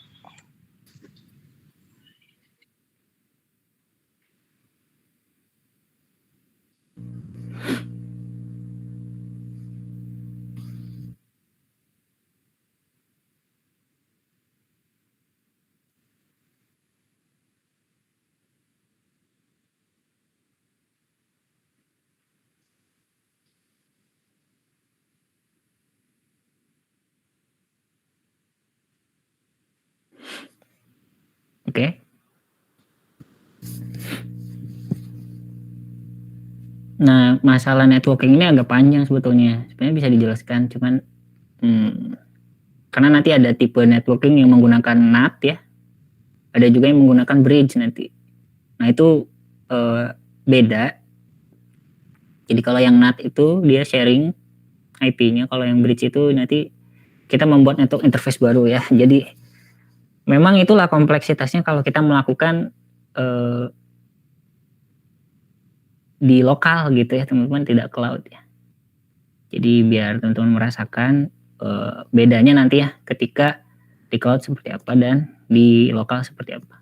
Oke. Nah, masalah networking ini agak panjang sebetulnya. Sebenarnya bisa dijelaskan, cuman karena nanti ada tipe networking yang menggunakan NAT ya. Ada juga yang menggunakan bridge nanti. Nah, itu beda. Jadi kalau yang NAT itu dia sharing IP-nya, kalau yang bridge itu nanti kita membuat network interface baru ya. Jadi memang itulah kompleksitasnya kalau kita melakukan di lokal gitu ya teman-teman, tidak cloud ya. Jadi biar teman-teman merasakan bedanya nanti ya ketika di cloud seperti apa dan di lokal seperti apa.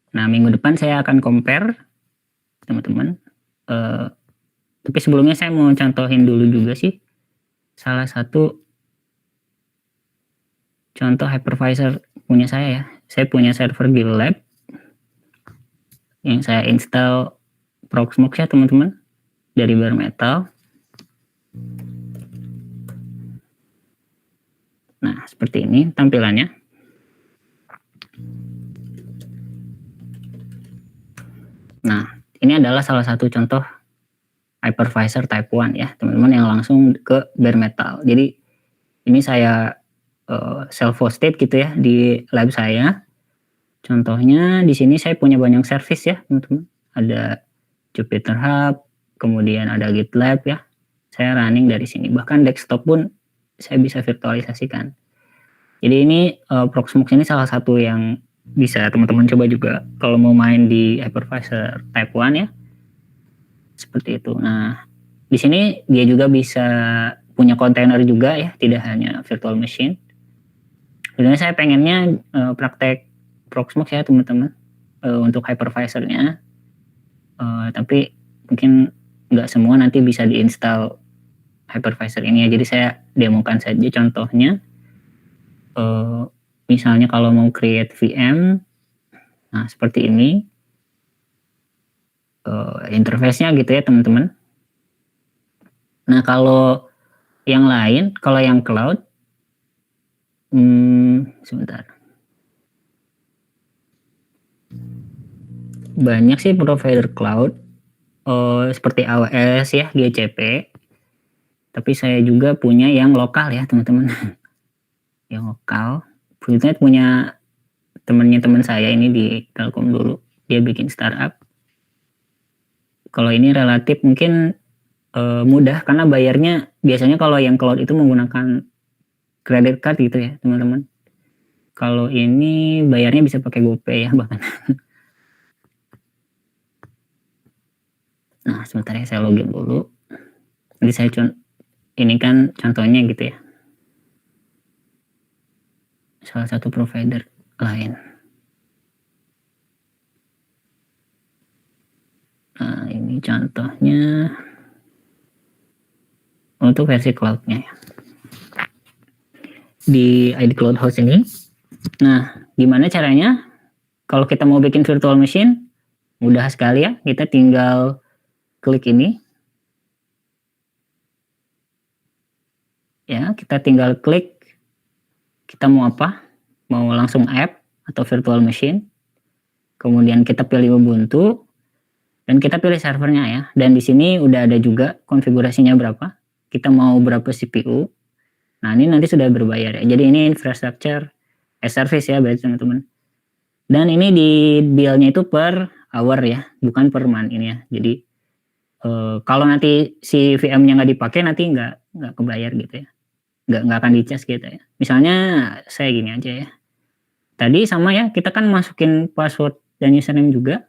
Nah, minggu depan saya akan compare teman-teman. Tapi sebelumnya saya mau contohin dulu juga sih salah satu contoh hypervisor punya saya ya. Saya punya server GitLab yang saya install Proxmox ya teman-teman dari bare metal. Nah, seperti ini tampilannya. Nah, ini adalah salah satu contoh hypervisor type 1 ya, teman-teman, yang langsung ke bare metal. Jadi ini saya self hosted gitu ya di lab saya. Contohnya di sini saya punya banyak service ya, teman-teman. Ada Jupyter Hub, kemudian ada GitLab ya. Saya running dari sini. Bahkan desktop pun saya bisa virtualisasikan. Jadi ini Proxmox ini salah satu yang bisa teman-teman coba juga kalau mau main di hypervisor type 1 ya. Seperti itu. Nah, di sini dia juga bisa punya kontainer juga ya, tidak hanya virtual machine. Sebenarnya saya pengennya praktek Proxmox ya teman-teman untuk hypervisornya. Tapi mungkin nggak semua nanti bisa diinstal hypervisor ini ya. Jadi saya demokan saja contohnya. Misalnya kalau mau create VM, nah seperti ini interface-nya gitu ya teman-teman. Nah kalau yang lain, kalau yang cloud, sebentar. Banyak sih provider cloud seperti AWS ya, GCP. Tapi saya juga punya yang lokal ya teman-teman. Yang lokal. Punya teman saya ini di Telkom dulu. Dia bikin startup. Kalau ini relatif mungkin mudah karena bayarnya biasanya kalau yang cloud itu menggunakan credit card gitu ya teman-teman. Kalau ini bayarnya bisa pakai GoPay ya bahkan. Nah, sebentar ya saya login dulu. Nanti saya ini kan contohnya gitu ya. Salah satu provider lain. Nah, ini contohnya untuk versi cloud-nya ya. Di ID Cloud Host ini. Nah, gimana caranya? Kalau kita mau bikin virtual machine, mudah sekali ya. Kita tinggal klik ini. Ya, kita tinggal klik. Kita mau apa? Mau langsung app atau virtual machine. Kemudian kita pilih Ubuntu dan kita pilih servernya ya. Dan di sini udah ada juga konfigurasinya berapa. Kita mau berapa CPU. Nah, ini nanti sudah berbayar ya. Jadi ini infrastructure as service ya berarti teman-teman. Dan ini di bill-nya itu per hour ya, bukan per month ini ya. Jadi kalau nanti si VM-nya nggak dipakai nanti nggak kebayar gitu ya. Nggak akan dicas gitu ya. Misalnya saya gini aja ya. Tadi sama ya, kita kan masukin password dan username juga.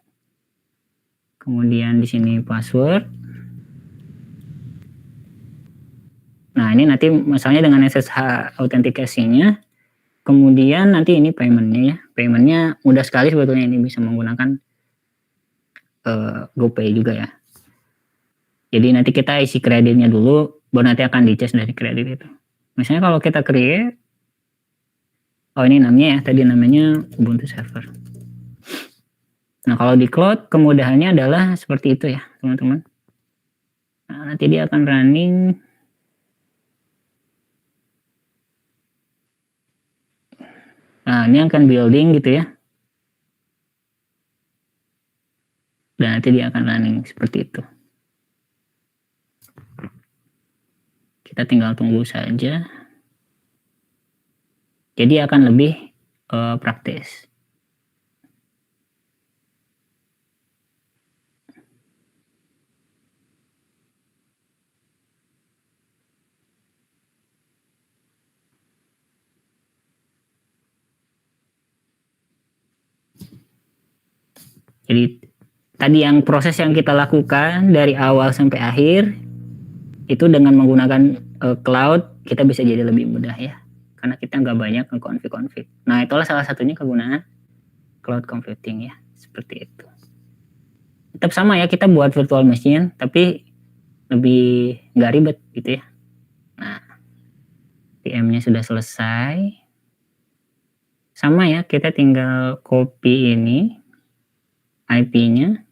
Kemudian di sini password. Nah, ini nanti misalnya dengan SSH autentikasinya. Kemudian nanti ini payment-nya ya. Payment-nya mudah sekali sebetulnya, ini bisa menggunakan GoPay juga ya. Jadi nanti kita isi kreditnya dulu, baru nanti akan dicas dari kredit itu. Misalnya kalau kita create, oh ini namanya ya, tadi namanya Ubuntu Server. Nah kalau di cloud kemudahannya adalah seperti itu ya teman-teman. Nah, nanti dia akan running. Nah ini akan building gitu ya. Dan nanti dia akan running seperti itu. Kita tinggal tunggu saja. Jadi akan lebih praktis. Jadi tadi yang proses yang kita lakukan dari awal sampai akhir itu dengan menggunakan cloud kita bisa jadi lebih mudah ya, karena kita nggak banyak nge-config. Nah itulah salah satunya kegunaan cloud computing ya, seperti itu. Tetap sama ya, kita buat virtual machine tapi lebih nggak ribet gitu ya. Nah VM-nya sudah selesai, sama ya, kita tinggal copy ini IP-nya,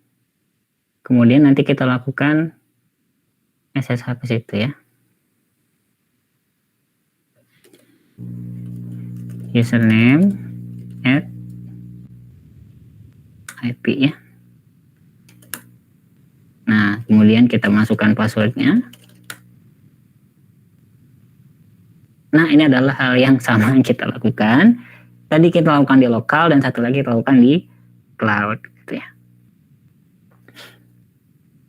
kemudian nanti kita lakukan SSH ke situ ya. Username at IP ya. Nah, kemudian kita masukkan passwordnya. Nah, ini adalah hal yang sama yang kita lakukan. Tadi kita lakukan di lokal dan satu lagi kita lakukan di cloud gitu ya.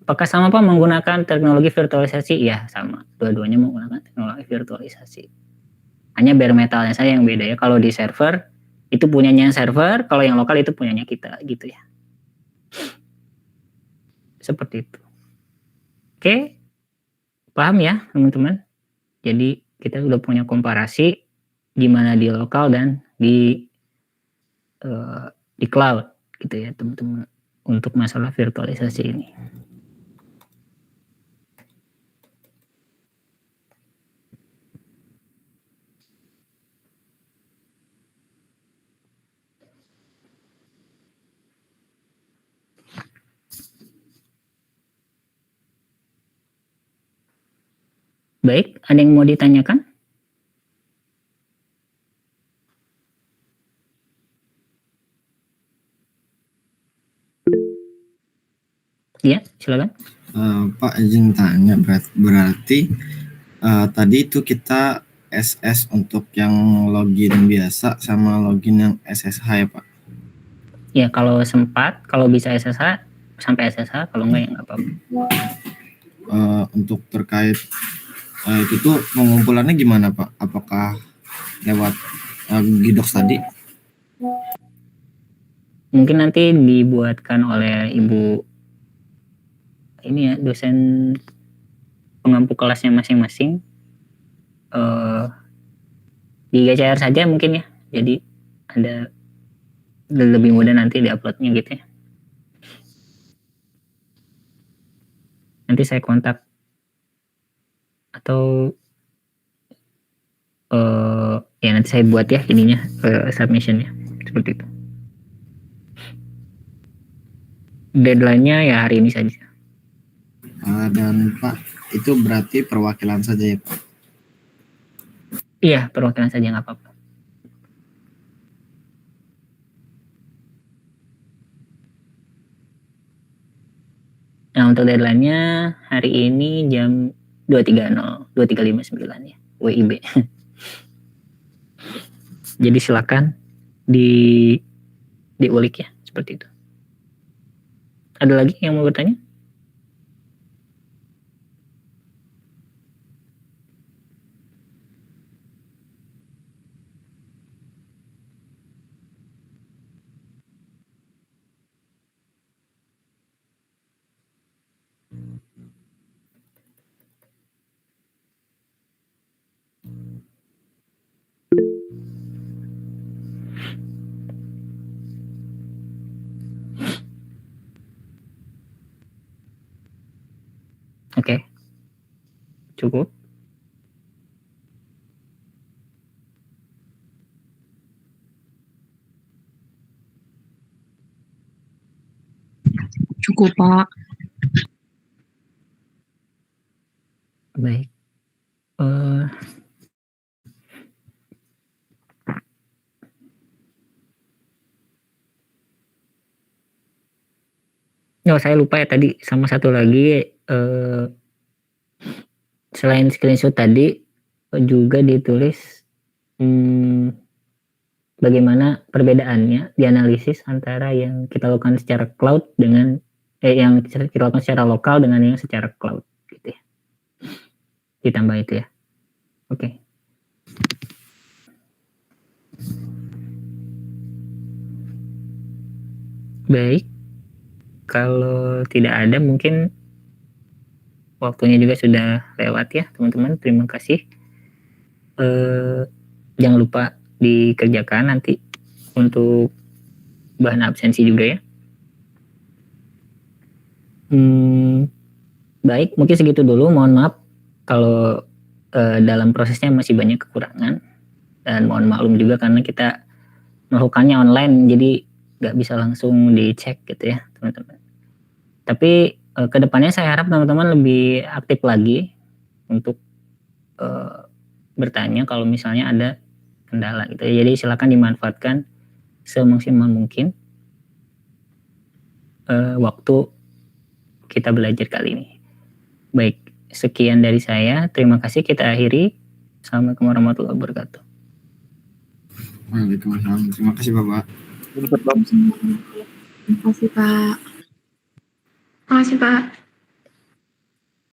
Apakah sama Pak menggunakan teknologi virtualisasi? Ya, sama. Dua-duanya menggunakan teknologi virtualisasi. Hanya bare metalnya saya yang beda ya. Kalau di server itu punyanya server, kalau yang lokal itu punyanya kita gitu ya. Seperti itu. Oke. Paham ya, teman-teman? Jadi kita sudah punya komparasi gimana di lokal dan di cloud gitu ya, teman-teman, untuk masalah virtualisasi ini. Baik, ada yang mau ditanyakan? Ya, silakan. Pak izin tanya, berarti tadi itu kita SS untuk yang login biasa sama login yang SSH ya Pak? Ya, kalau sempat, kalau bisa SSH, sampai SSH, kalau enggak ya enggak apa-apa. Untuk terkait itu tuh pengumpulannya gimana Pak? Apakah lewat Gidox tadi? Mungkin nanti dibuatkan oleh Ibu ini ya, dosen pengampu kelasnya masing-masing. Di GCR saja mungkin ya. Jadi ada lebih mudah nanti diuploadnya gitu ya. Nanti saya kontak atau ya nanti saya buat ya ininya submissionnya seperti itu. Deadline-nya ya hari ini saja. Dan Pak itu berarti perwakilan saja ya Pak? Iya, perwakilan saja nggak apa-apa. Nah, untuk deadline-nya hari ini jam 2.30, 23.59 ya, WIB. Jadi silakan diulik ya, seperti itu. Ada lagi yang mau bertanya? Oke. Cukup. Cukup, Pak. Baik. Oh, saya lupa ya tadi, sama satu lagi, selain screenshot tadi juga ditulis bagaimana perbedaannya dianalisis antara yang kita lakukan secara cloud dengan yang kita lakukan secara lokal dengan yang secara cloud gitu ya. Ditambah itu ya. Oke. Baik. Kalau tidak ada mungkin waktunya juga sudah lewat ya teman-teman. Terima kasih. Jangan lupa dikerjakan nanti untuk bahan absensi juga ya. Baik, mungkin segitu dulu. Mohon maaf kalau dalam prosesnya masih banyak kekurangan, dan mohon maklum juga karena kita melakukannya online, jadi nggak bisa langsung dicek gitu ya teman-teman. Tapi kedepannya saya harap teman-teman lebih aktif lagi untuk bertanya kalau misalnya ada kendala gitu ya. Jadi silakan dimanfaatkan semaksimal mungkin waktu kita belajar kali ini. Baik, sekian dari saya. Terima kasih, kita akhiri. Assalamualaikum warahmatullahi wabarakatuh. Waalaikumsalam. Terima kasih Bapak. Terima kasih, Pak. Terima kasih, Pak.